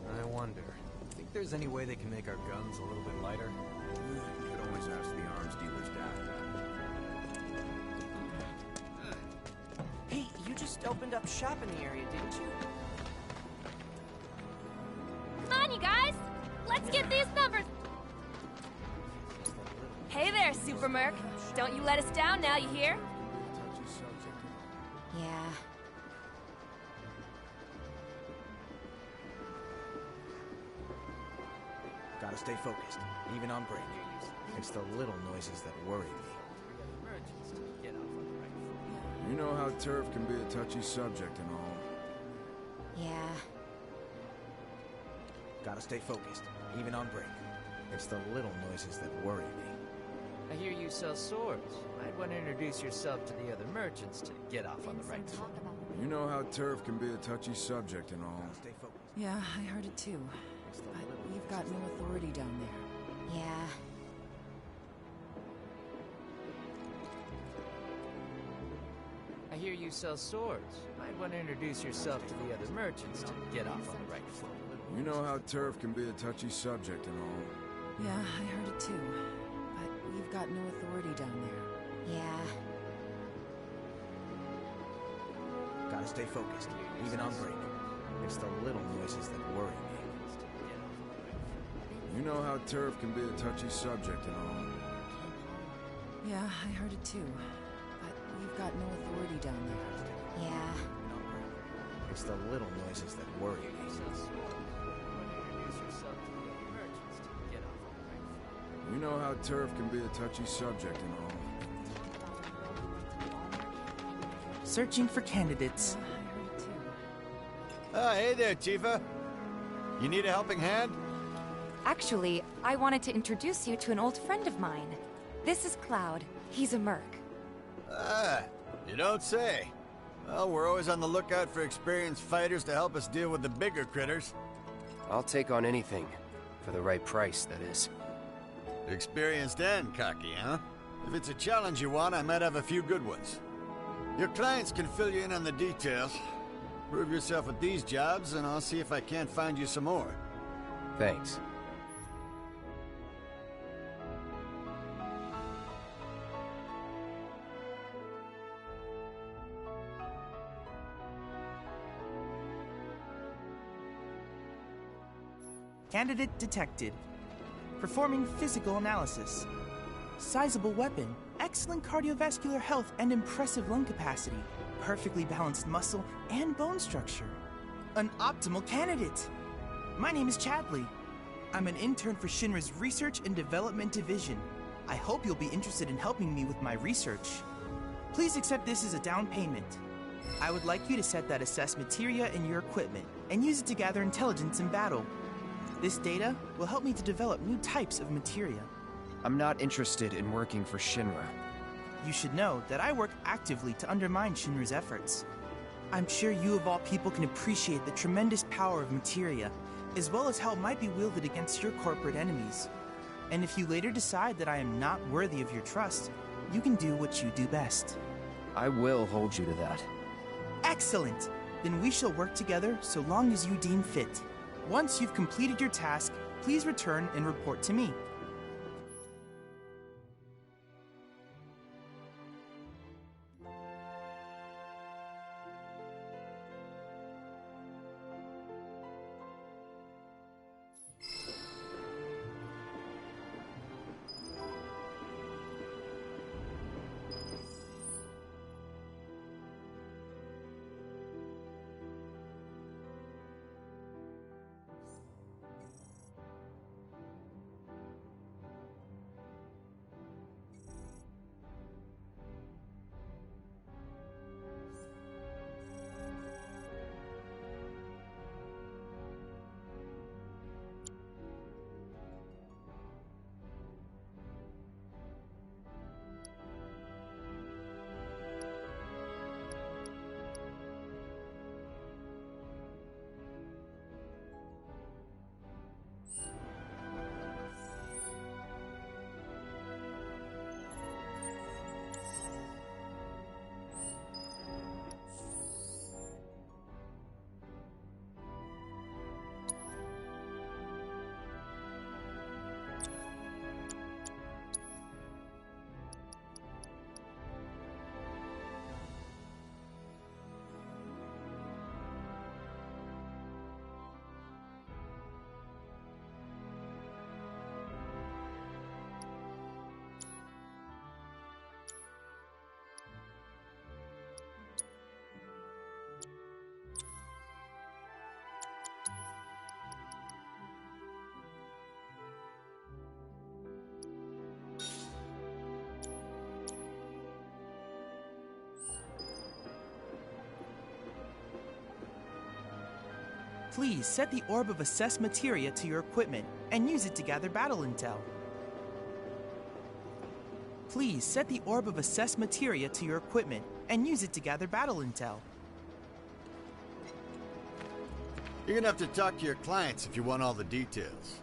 I wonder. Think there's any way they can make our guns a little bit lighter? You could always ask the arms dealer's dad. Hey, you just opened up shop in the area, didn't you? Come on, you guys! Let's get these numbers! Hey there, Super Merc. Don't you let us down now, you hear? Yeah. Gotta stay focused, even on break. It's the little noises that worry me. You know how turf can be a touchy subject and all. Yeah. Gotta stay focused, even on break. It's the little noises that worry me. I hear you sell swords. Might want to introduce yourself to the other merchants to get off on the right foot. You know how turf can be a touchy subject and all. Stay focused. Yeah, I heard it too. But we've got no authority down there. Yeah. I hear you sell swords. Might want to introduce yourself to the other merchants to get off on the right foot. You know how turf can be a touchy subject and all. Yeah, I heard it too. But we've got no authority down there. Yeah. Gotta stay focused, even on break. It's the little noises that worry me. You know how turf can be a touchy subject and all. Yeah, I heard it too. But we've got no authority down there. Yeah. It's the little noises that worry me. You know how turf can be a touchy subject and all. Searching for candidates. Yeah, I heard it too. Hey there, Tifa. You need a helping hand? Actually, I wanted to introduce you to an old friend of mine. This is Cloud. He's a merc. Ah, you don't say. Well, we're always on the lookout for experienced fighters to help us deal with the bigger critters. I'll take on anything. For the right price, that is. Experienced and cocky, huh? If it's a challenge you want, I might have a few good ones. Your clients can fill you in on the details. Prove yourself at these jobs, and I'll see if I can't find you some more. Thanks. Candidate detected. Performing physical analysis. Sizable weapon, excellent cardiovascular health and impressive lung capacity, perfectly balanced muscle and bone structure. An optimal candidate! My name is Chadley. I'm an intern for Shinra's Research and Development Division. I hope you'll be interested in helping me with my research. Please accept this as a down payment. I would like you to set that assess materia in your equipment and use it to gather intelligence in battle. This data will help me to develop new types of materia. I'm not interested in working for Shinra. You should know that I work actively to undermine Shinra's efforts. I'm sure you of all people can appreciate the tremendous power of materia, as well as how it might be wielded against your corporate enemies. And if you later decide that I am not worthy of your trust, you can do what you do best. I will hold you to that. Excellent! Then we shall work together so long as you deem fit. Once you've completed your task, please return and report to me. Please set the Orb of Assess Materia to your equipment and use it to gather battle intel. Please set the Orb of Assess Materia to your equipment and use it to gather battle intel. You're gonna have to talk to your clients if you want all the details.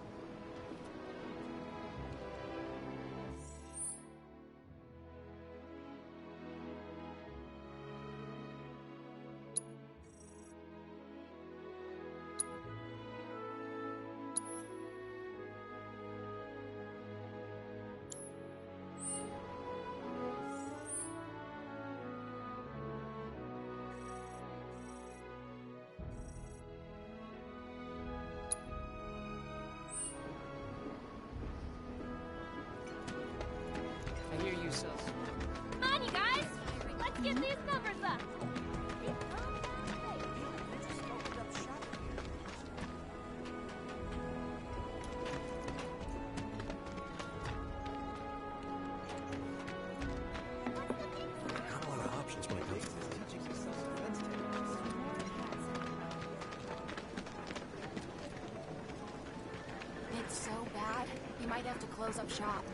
I hear you, Sus. Come on, you guys! Let's get these numbers up! Not a lot of options when it comes to teaching self-defense techniques. It's so bad, you might have to close up shop.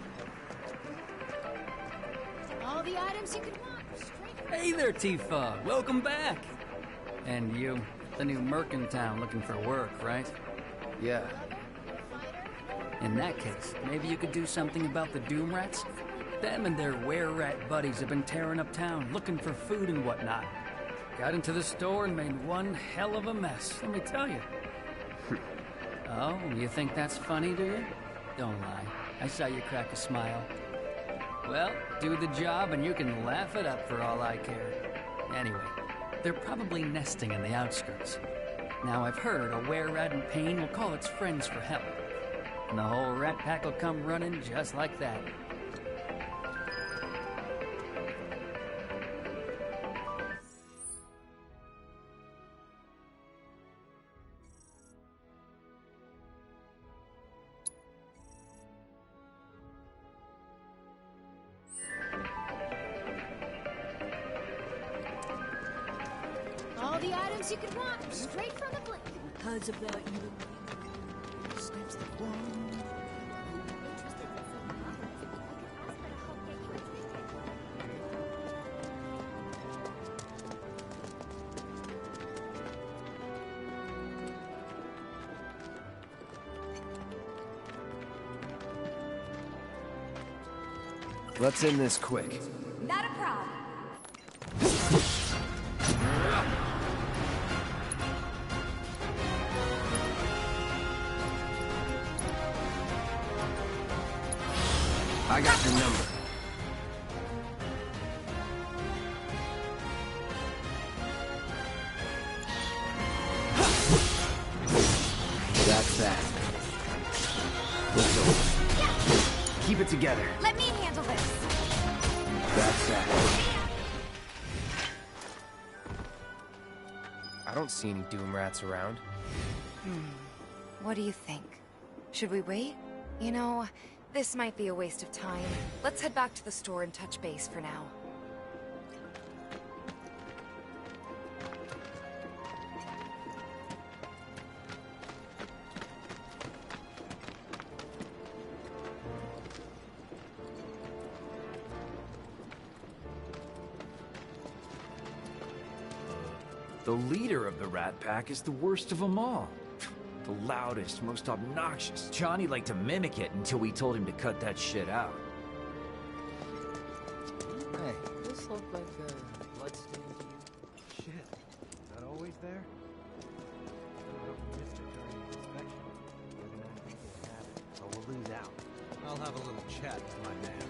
All the items you could want. Straight Hey there, T-Fog. Welcome back. And you, the new merc in town looking for work, right? Yeah. In that case, maybe you could do something about the Doom Rats? Them and their were-rat buddies have been tearing up town, looking for food and whatnot. Got into the store and made one hell of a mess, let me tell you. Oh, you think that's funny, do you? Don't lie. I saw you crack a smile. Well, do the job and you can laugh it up for all I care. Anyway, they're probably nesting in the outskirts. Now I've heard a were-rat in pain will call its friends for help. And the whole rat pack will come running just like that. All the items you could want. Straight from the blink. Because about you. Let's end this quick. Not a problem. I got your number. That's that. It's over. Keep it together. Let me handle this. That's that. I don't see any Doom Rats around. What do you think? Should we wait? You know, this might be a waste of time. Let's head back to the store and touch base for now. The leader of the Rat Pack is the worst of them all. The loudest, most obnoxious. Johnny liked to mimic it until we told him to cut that shit out. Hey, this looked like a bloodstain to you. Shit, is that always there? I don't know if we missed it during the inspection. We're gonna make it happen, or we'll lose out. I'll have a little chat with my man.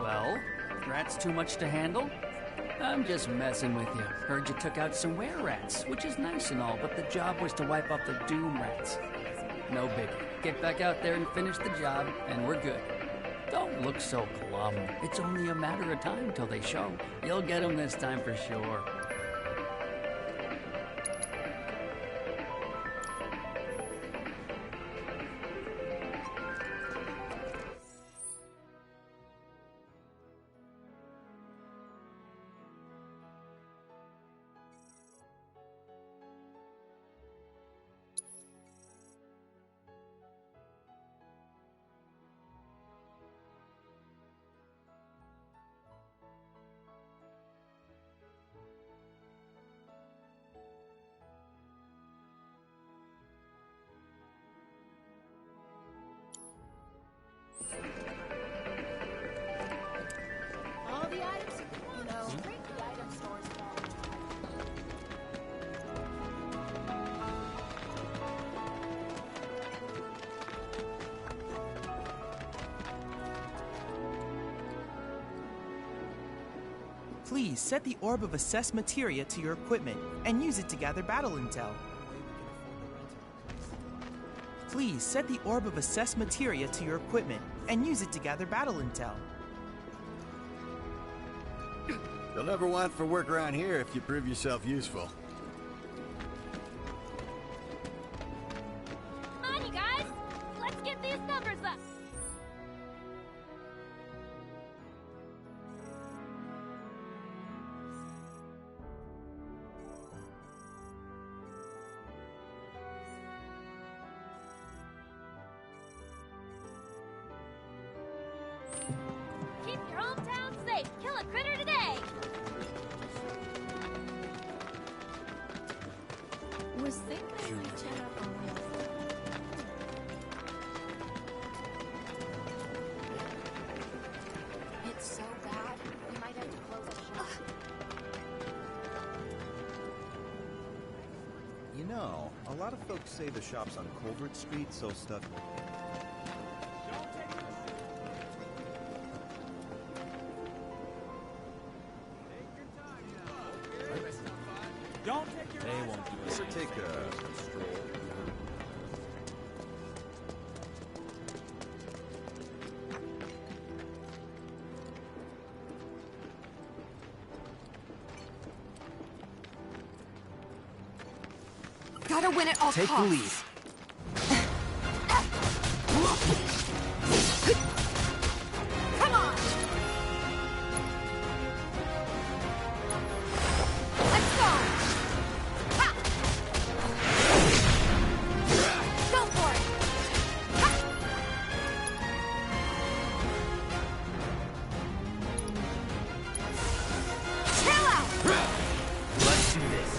Well, rats too much to handle? I'm just messing with you. Heard you took out some were-rats, which is nice and all, but the job was to wipe out the Doom Rats. No biggie. Get back out there and finish the job, and we're good. Don't look so glum. It's only a matter of time till they show. You'll get them this time for sure. All the items, you know, break the item stores down. Please set the Orb of Assessed Materia to your equipment and use it to gather battle intel. Please set the Orb of Assessed Materia to your equipment and use it to gather battle intel. You'll never want for work around here if you prove yourself useful. Come on, you guys! Let's get these numbers up! Keep your hometown safe! Kill a critter today! Was thinking we chat up on It's so bad, we might have to close the shop. You know, a lot of folks say the shops on Culvert Street sell stuff. Don't take your They won't do it. Ever take a stroll? Gotta win at all Take costs. the lead. Come on! Let's go! Ha! Go for it! Ha! Chill out! Let's do this.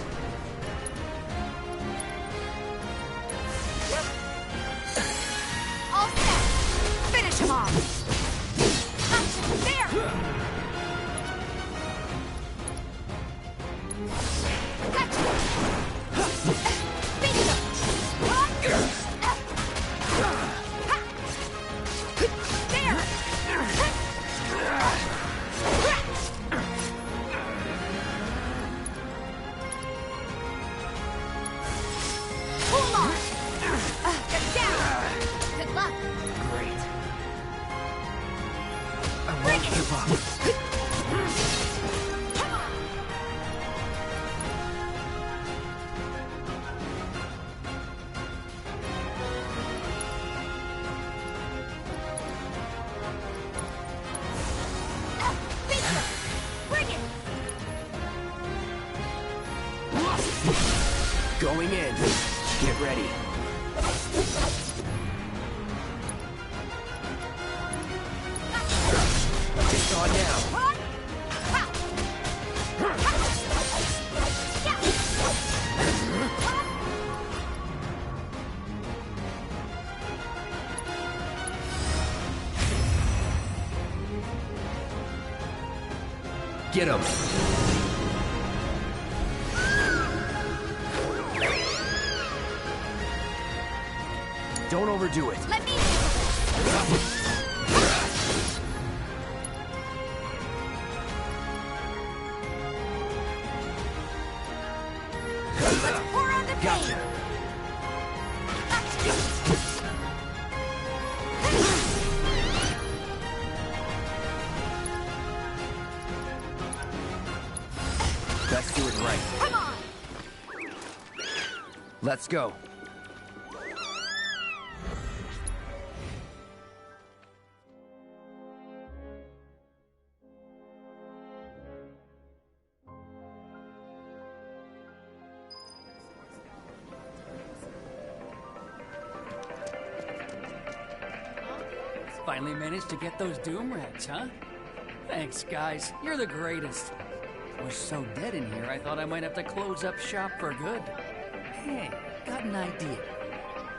All set! Finish him off! There! Gotcha! Bingo! There! Hold on! Get down! Good luck! Great. I won't give up. Bring it! Going in. Get ready. It's on now. Get him. Don't overdo it. Let me... Let's pour out the pain. Gotcha. Let's do it right. Come on! Let's go. Finally managed to get those doom rats, huh? Thanks, guys. You're the greatest. Was so dead in here, I thought I might have to close up shop for good. Hey, got an idea.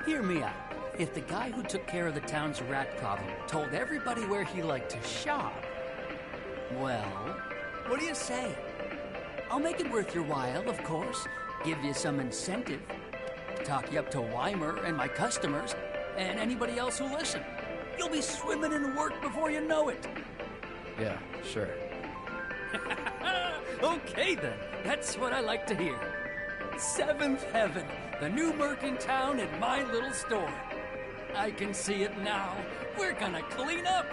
Hear me out. If the guy who took care of the town's rat problem told everybody where he liked to shop, well, what do you say? I'll make it worth your while, of course. Give you some incentive. Talk you up to Weimer and my customers, and anybody else who listen. You'll be swimming in work before you know it. Yeah, sure. Okay then, that's what I like to hear. Seventh Heaven, the new merc in town at my little store. I can see it now. We're gonna clean up.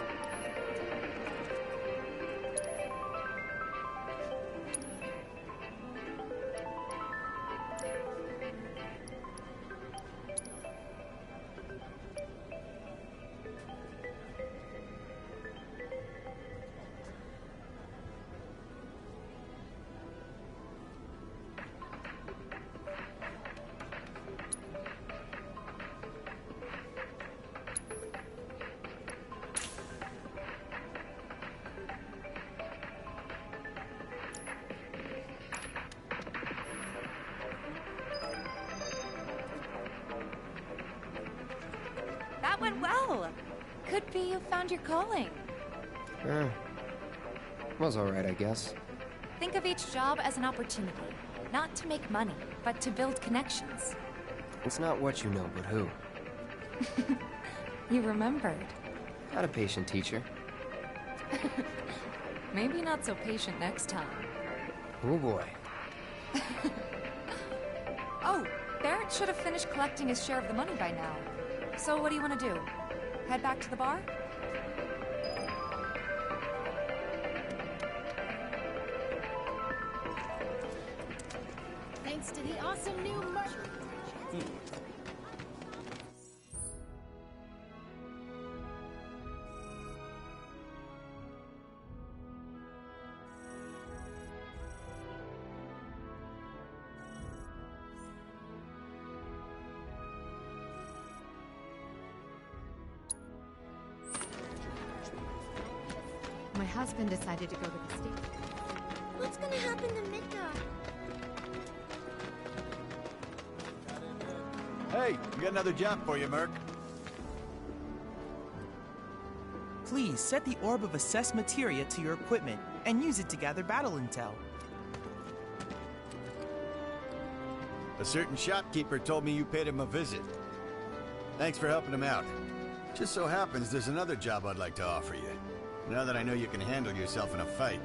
That went well. Could be you found your calling. Was alright, I guess. Think of each job as an opportunity. Not to make money, but to build connections. It's not what you know, but who. You remembered. Not a patient teacher. Maybe not so patient next time. Oh boy. Oh, Barrett should have finished collecting his share of the money by now. So what do you want to do? Head back to the bar? Thanks to the awesome new merch. My husband decided to go to the station. What's gonna happen to Midgar? Hey, we got another job for you, Merc. Please set the Orb of Assess Materia to your equipment and use it to gather battle intel. A certain shopkeeper told me you paid him a visit. Thanks for helping him out. Just so happens there's another job I'd like to offer you. Now that I know you can handle yourself in a fight.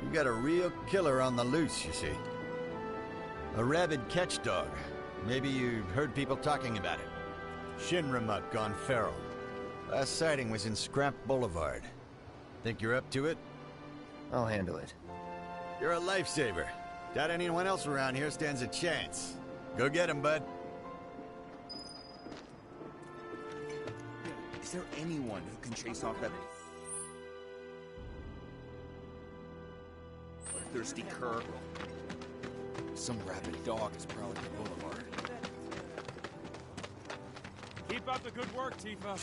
You got a real killer on the loose, you see. A rabid catch dog. Maybe you've heard people talking about it. Shinramuk gone feral. Last sighting was in Scrap Boulevard. Think you're up to it? I'll handle it. You're a lifesaver. Doubt anyone else around here stands a chance. Go get him, bud. Is there anyone who can chase off that thirsty cur? Some rabid dog is prowling the boulevard. Keep up the good work, Tifa.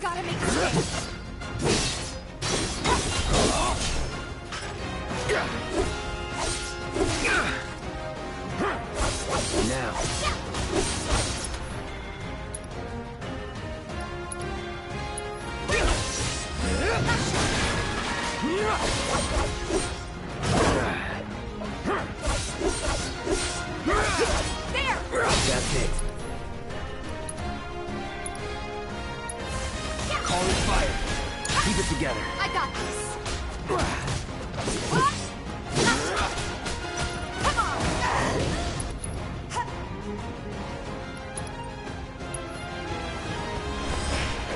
Gotta make a change. Now. There! That's it. Calling fire. Keep it together. I got this. Come on!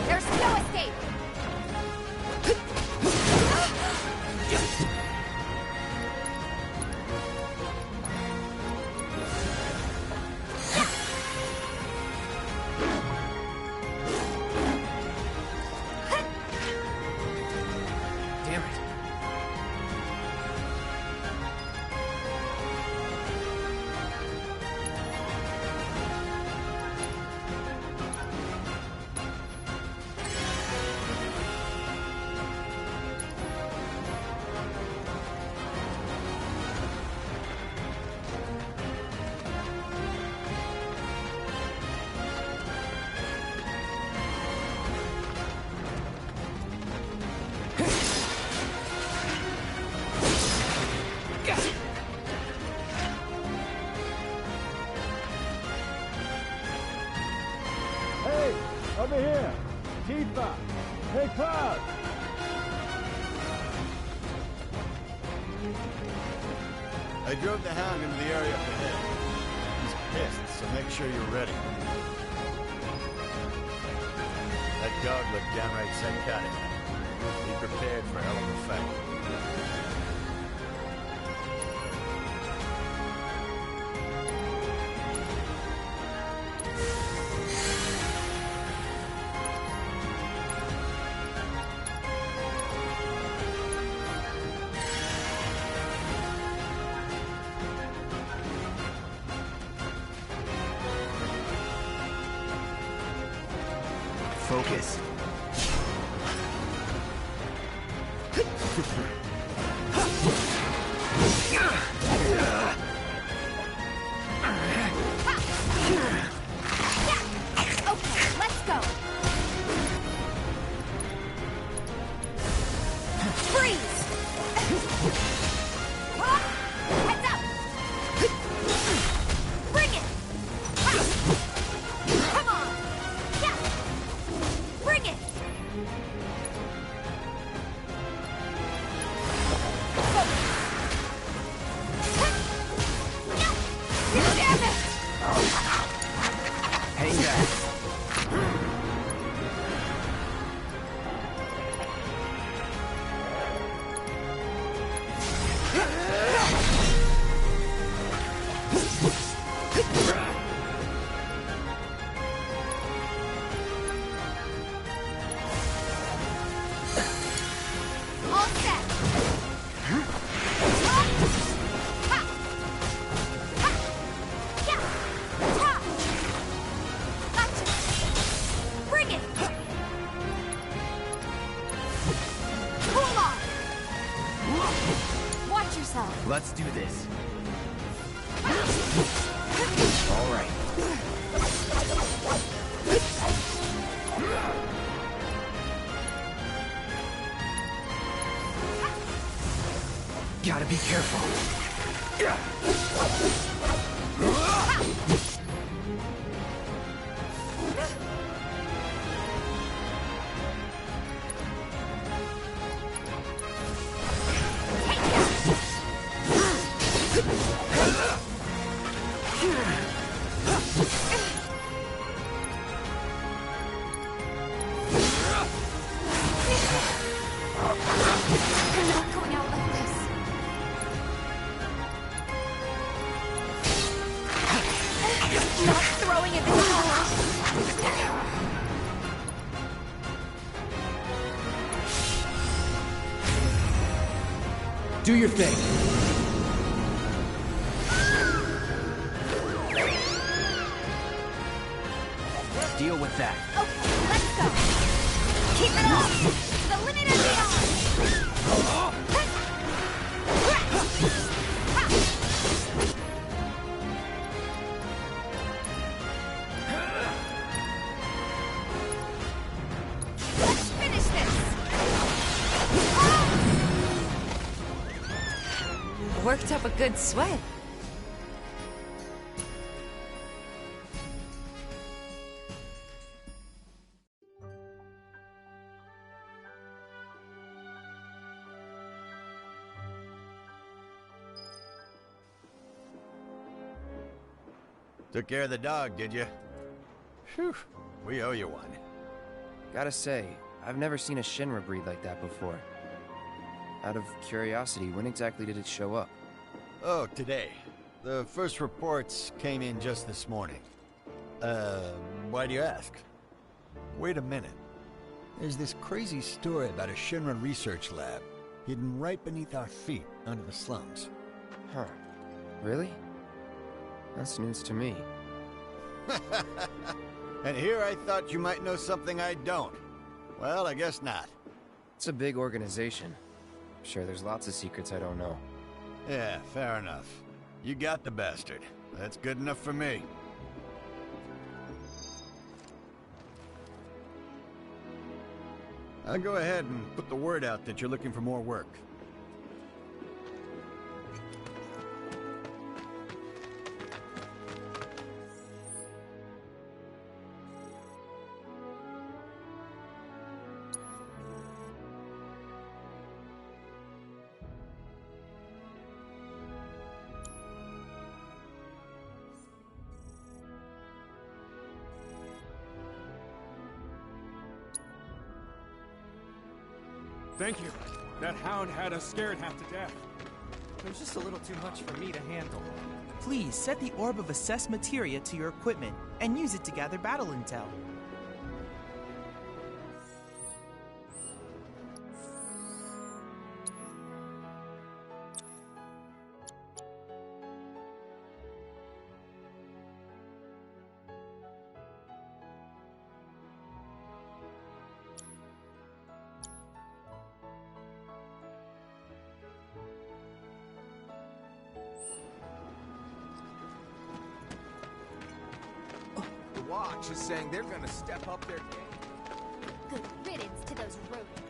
There's no escape. Damn it. Hey, over here! Tifa! Hey, Cloud! I drove the Hound into the area up ahead. He's pissed, so make sure you're ready. That dog looked downright psychotic. Be prepared for a hell of a fight. Focus. Okay, let's go. Freeze! Heads up! Bring it! Come on! Yeah! Bring it! Damn it! Hang back. All set! Bring it! Cool off! Watch yourself! Let's do this. All right. Gotta be careful. We're not going out like this. Not throwing it this time. Do your thing. Deal with that. Okay, let's go. Keep it up. To the limit and beyond. Let's finish this. Worked up a good sweat. Took care of the dog, did you? Phew, we owe you one. Gotta say, I've never seen a Shinra breed like that before. Out of curiosity, when exactly did it show up? Oh, today. The first reports came in just this morning. Why do you ask? Wait a minute. There's this crazy story about a Shinra research lab hidden right beneath our feet under the slums. Huh. Really? That's news to me. And here I thought you might know something I don't. Well, I guess not. It's a big organization. Sure, there's lots of secrets I don't know. Yeah, fair enough. You got the bastard. That's good enough for me. I'll go ahead and put the word out that you're looking for more work. Thank you. That hound had us scared half to death. It was just a little too much for me to handle. Please set the Orb of Assessed Materia to your equipment and use it to gather battle intel. Watch is saying they're gonna step up their game. Good riddance to those rodents.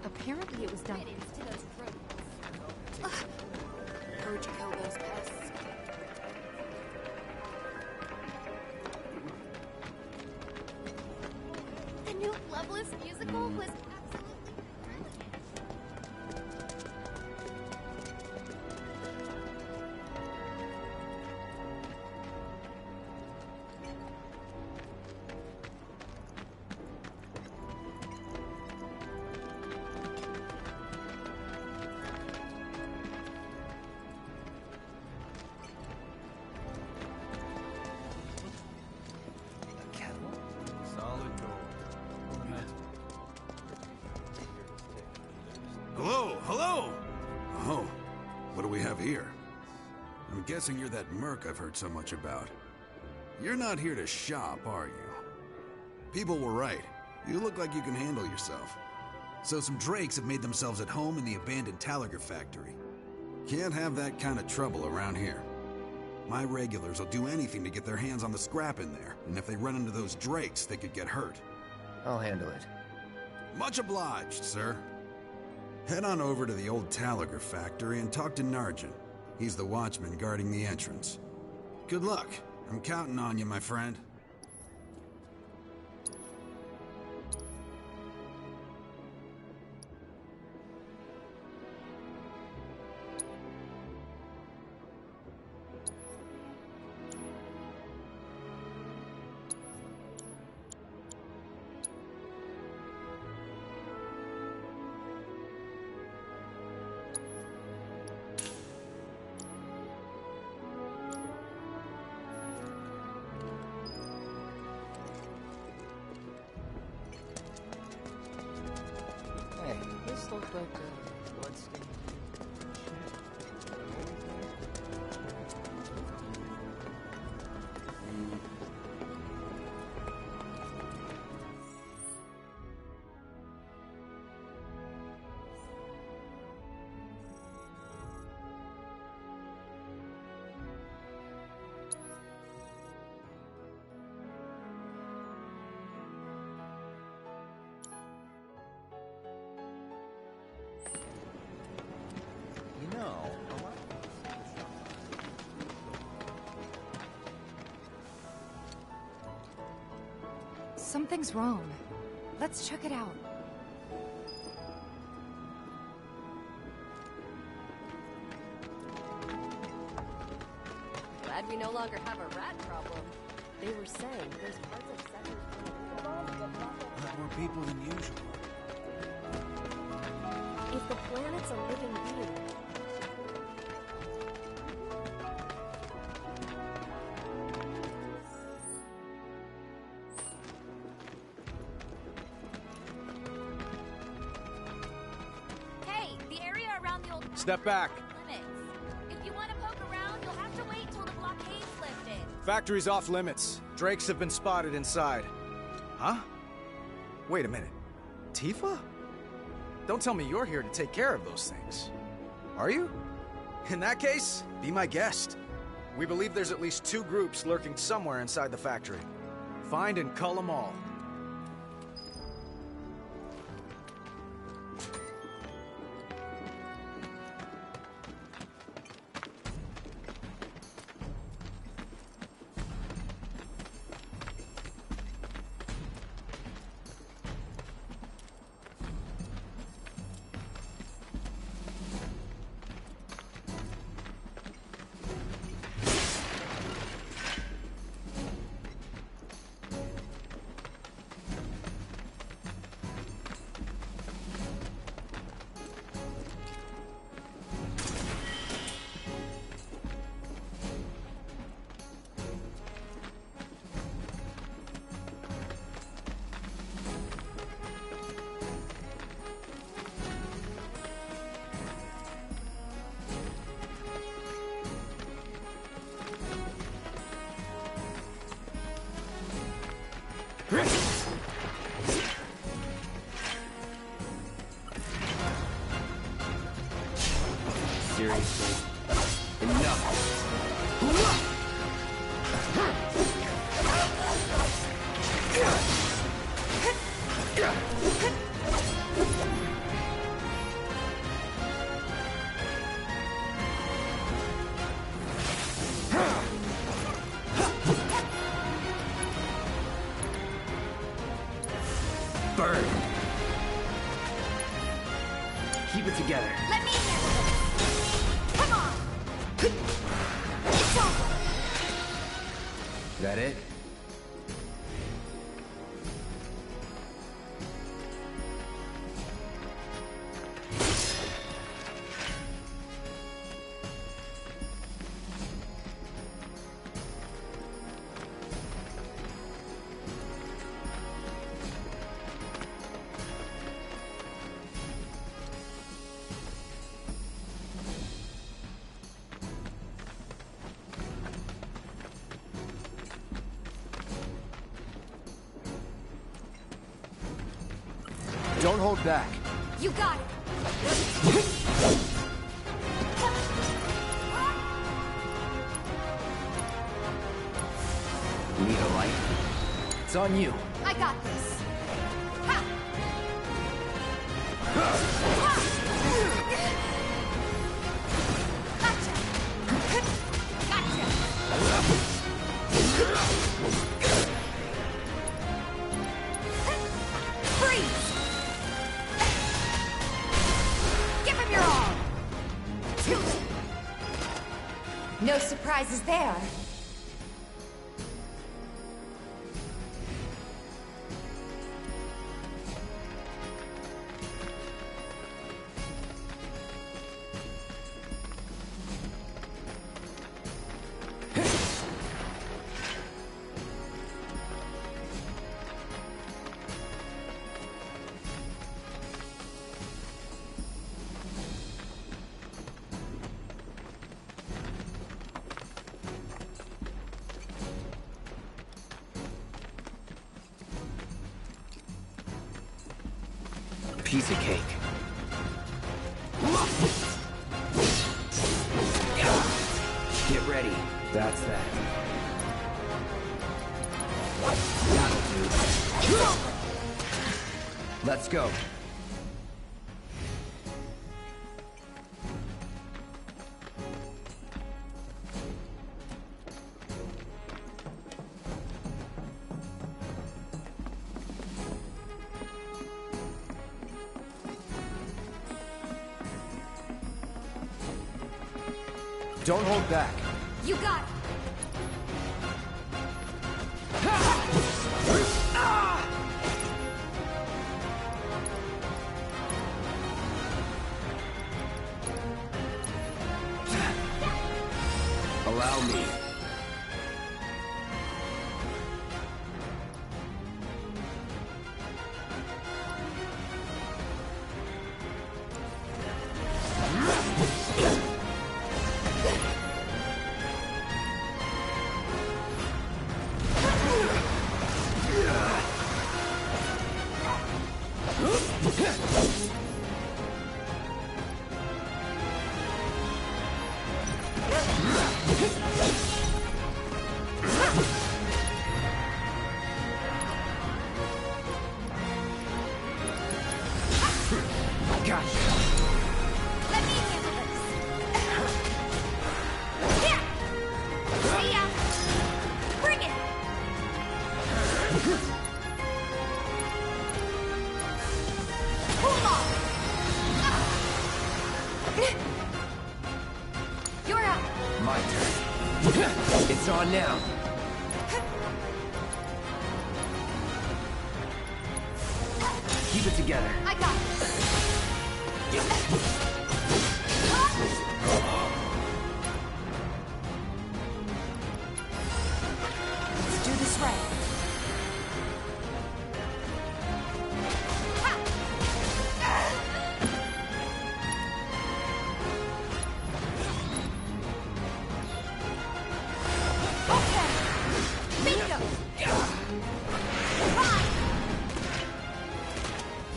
Apparently it was done. Ugh. Heard you kill those pests. The new Loveless musical was Hello, hello! Oh, what do we have here? I'm guessing you're that merc I've heard so much about. You're not here to shop, are you? People were right. You look like you can handle yourself. So some drakes have made themselves at home in the abandoned Talager factory. Can't have that kind of trouble around here. My regulars will do anything to get their hands on the scrap in there, and if they run into those drakes, they could get hurt. I'll handle it. Much obliged, sir. Head on over to the old Talager factory and talk to Narjan. He's the watchman guarding the entrance. Good luck. I'm counting on you, my friend. Hey, this looks like a bloodstained You know, a lot Something's wrong. Let's check it out. Glad we no longer have a rat problem. They were saying there's parts of sectors Lot more people than usual. if the planet's a living being. Hey, the area around the old Step back. limits. If you want to poke around, you'll have to wait till the blockade's lifted. Factory's off limits. Drakes have been spotted inside. Huh? Wait a minute. Tifa? Don't tell me you're here to take care of those things. Are you? In that case, be my guest. We believe there's at least 2 groups lurking somewhere inside the factory. Find and cull them all. Seriously. Enough. Burn. Keep it together. Let me handle this. Come on. It's over. That it? Don't hold back. You got it. Need a light? It's on you. I got this. Ha! Freeze! Give him your all! No surprises there. Piece of cake. Get ready. That's that. That'll do. Let's go. Don't hold back. You got it. Allow me. You're up. My turn. It's on now. Keep it together. I got Let's do this right.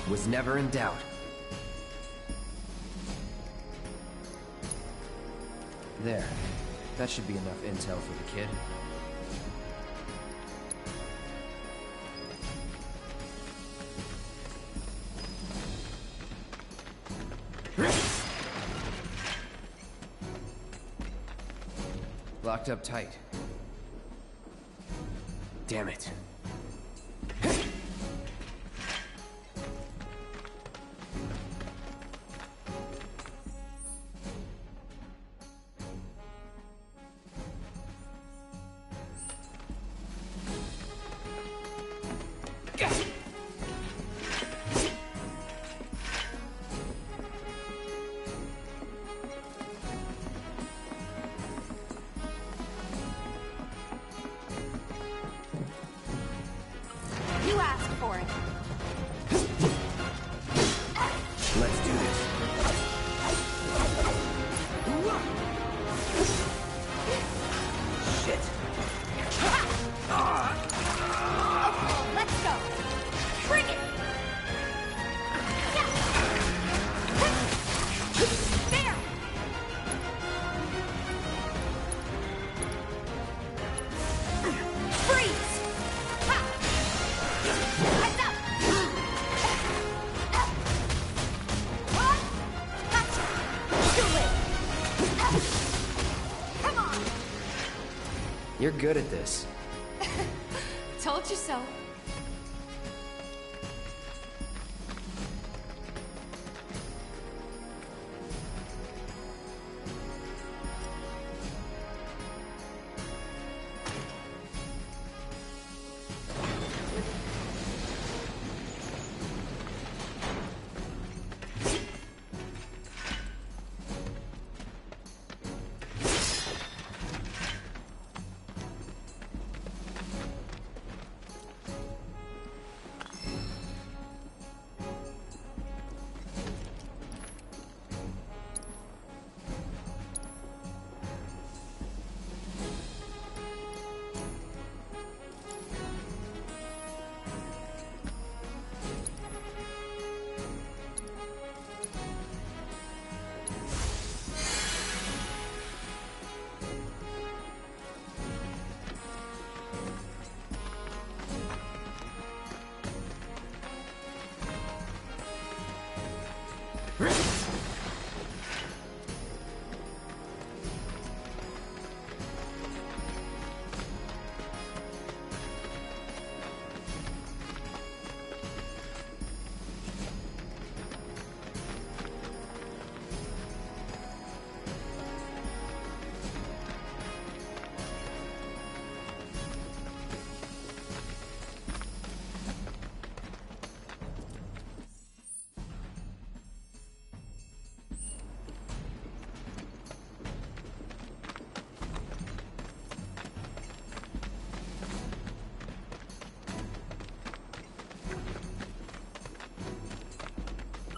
Was never in doubt. There. That should be enough intel for the kid. Locked up tight. Damn it. You asked for it. Let's do this. Shit. Okay, let's go. Bring it. There. Freeze. Heads up. Gotcha. Too late. Come on. You're good at this. Told you so.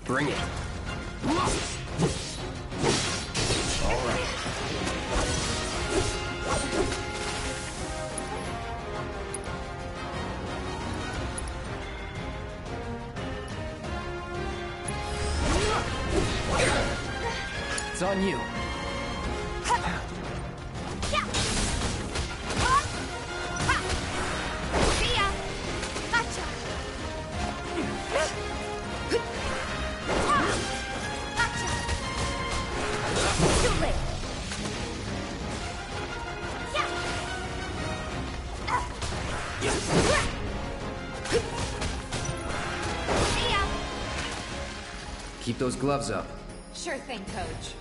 Bring it. All right. It's on you. See ya! Gotcha! Gotcha! Too late! See ya! Keep those gloves up. Sure thing, Coach.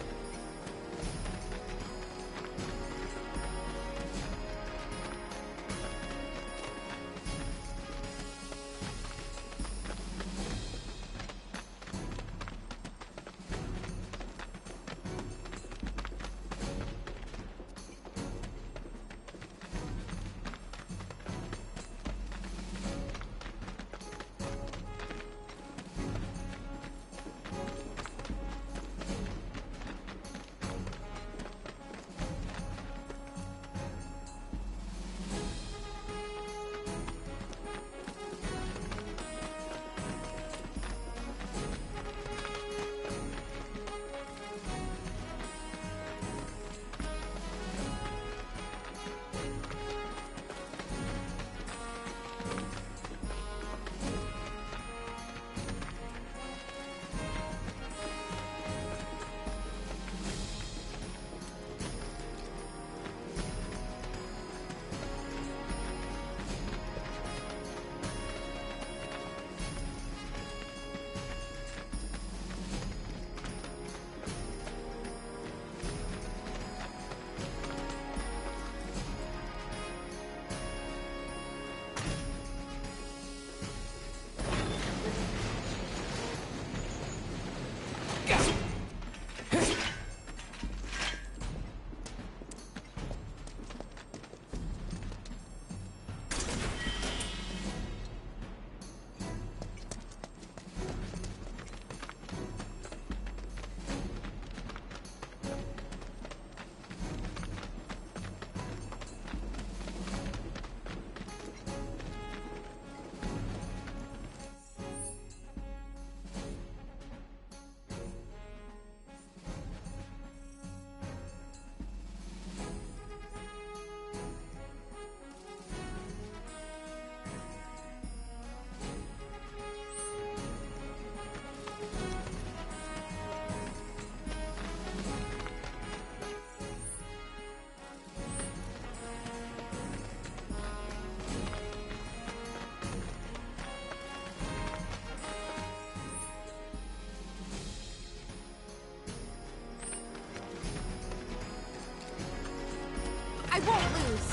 I won't lose.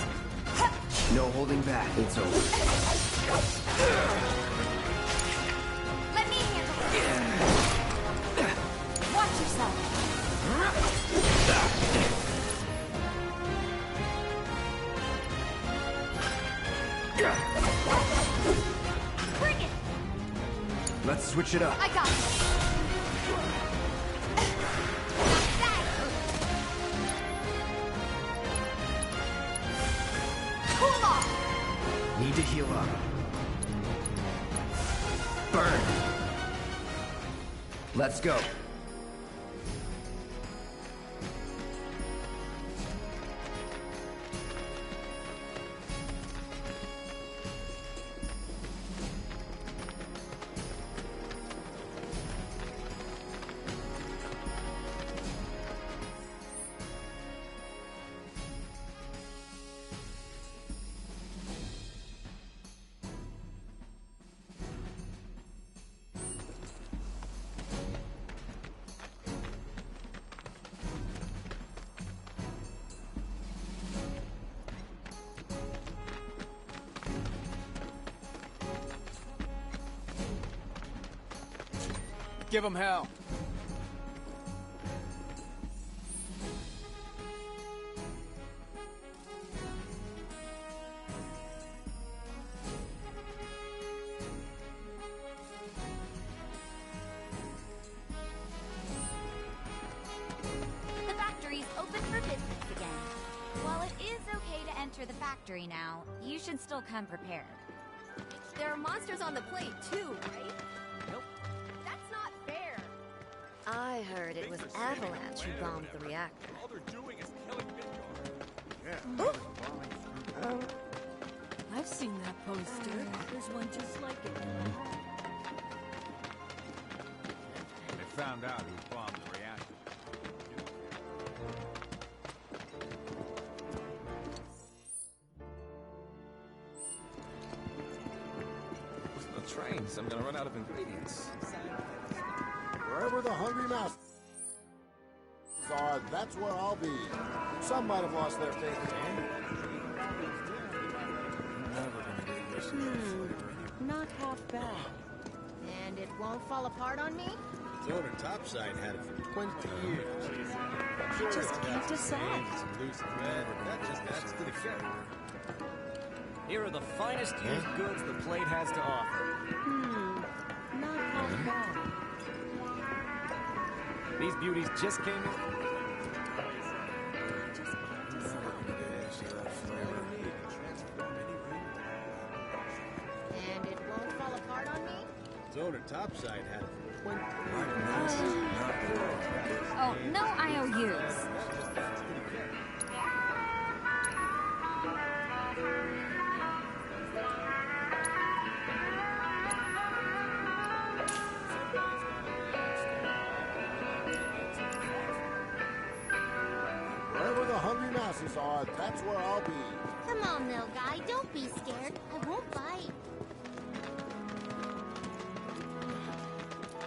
No holding back. It's over. Let me handle it. Watch yourself. Bring it. Let's switch it up. I got it. Cool off. Need to heal up. Burn. Let's go. Give him hell. enter the factory now, you should still come prepared. There are monsters on the plate, too, right? Nope. That's not fair. I heard it was Avalanche who bombed the reactor. All they're doing is killing Midgard. Oh. I've seen that poster. There's one just like it. They found out who bombed the reactor. No trains. I'm gonna run out of ingredients. Wherever the hungry mouses are, that's where I'll be. Some might have lost their faith in me. Not half bad. And it won't fall apart on me? The owner topside had it for 20 years. I just can't decide. Some loose thread, that just adds to the character. Here are the finest used goods the plate has to offer. Not half bad. These beauties just came in. And it won't fall apart on me? The owner topside had it for 20 years. Oh, no IOUs. Wherever the hungry mouses are, that's where I'll be. Come on, little guy, don't be scared. I won't bite.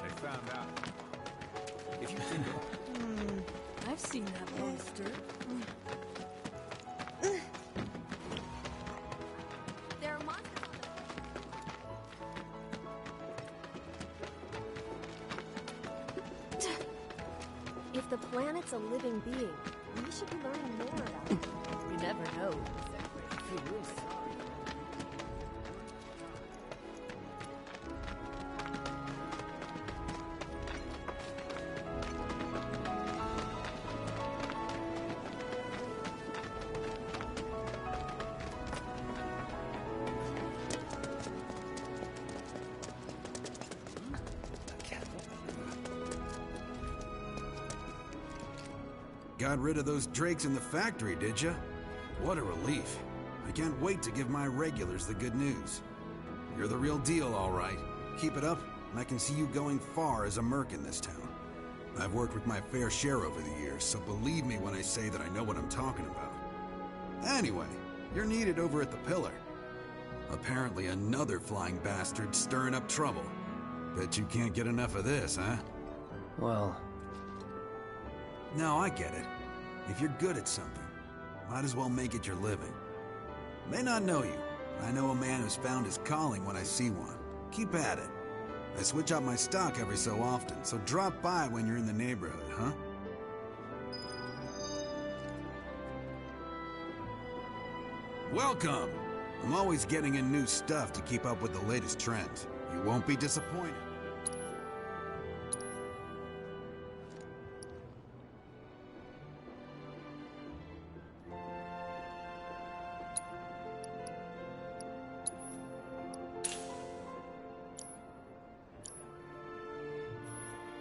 They found out. If you think I've seen that poster. There are monsters on the... If the planet's a living being, we should be learning more about it. You never know. Got rid of those drakes in the factory, did ya? What a relief. I can't wait to give my regulars the good news. You're the real deal, all right. Keep it up, and I can see you going far as a merc in this town. I've worked with my fair share over the years, so believe me when I say that I know what I'm talking about. Anyway, you're needed over at the Pillar. Apparently another flying bastard stirring up trouble. Bet you can't get enough of this, huh? Well... No, I get it. If you're good at something, might as well make it your living. May not know you, but I know a man who's found his calling when I see one. Keep at it. I switch out my stock every so often, so drop by when you're in the neighborhood, huh? Welcome! I'm always getting in new stuff to keep up with the latest trends. You won't be disappointed.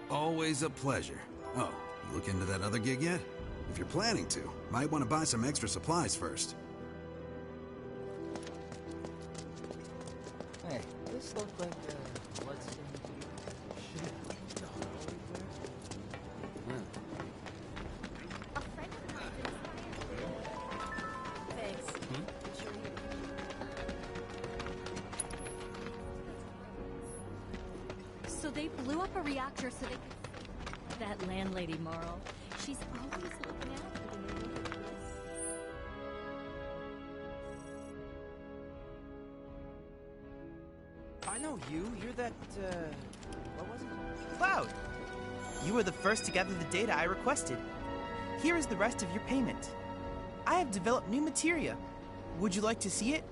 Always a pleasure. Oh, you look into that other gig yet? If you're planning to, might want to buy some extra supplies first. Hey, this looked like a bloodstained shit. Thanks. So they blew up a reactor so they could... That landlady, Marl. She's always looking after the neighborhood. I know you. You're that, what was it? Cloud! You were the first to gather the data I requested. Here is the rest of your payment. I have developed new materia. Would you like to see it?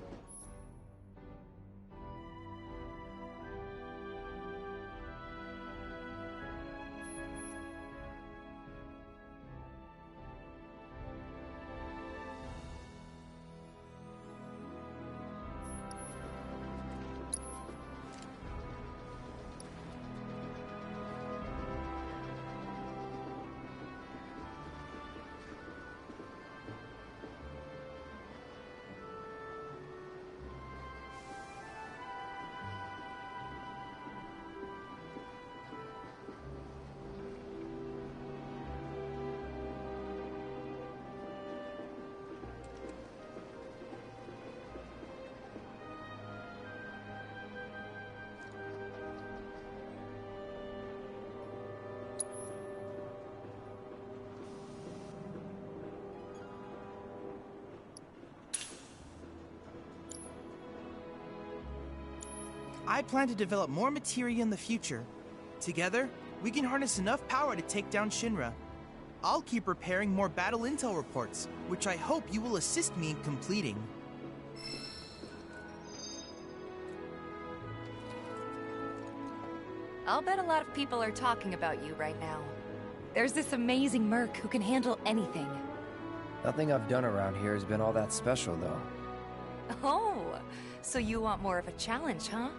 I plan to develop more materia in the future. Together, we can harness enough power to take down Shinra. I'll keep preparing more battle intel reports, which I hope you will assist me in completing. I'll bet a lot of people are talking about you right now. There's this amazing merc who can handle anything. Nothing I've done around here has been all that special, though. Oh, so you want more of a challenge, huh?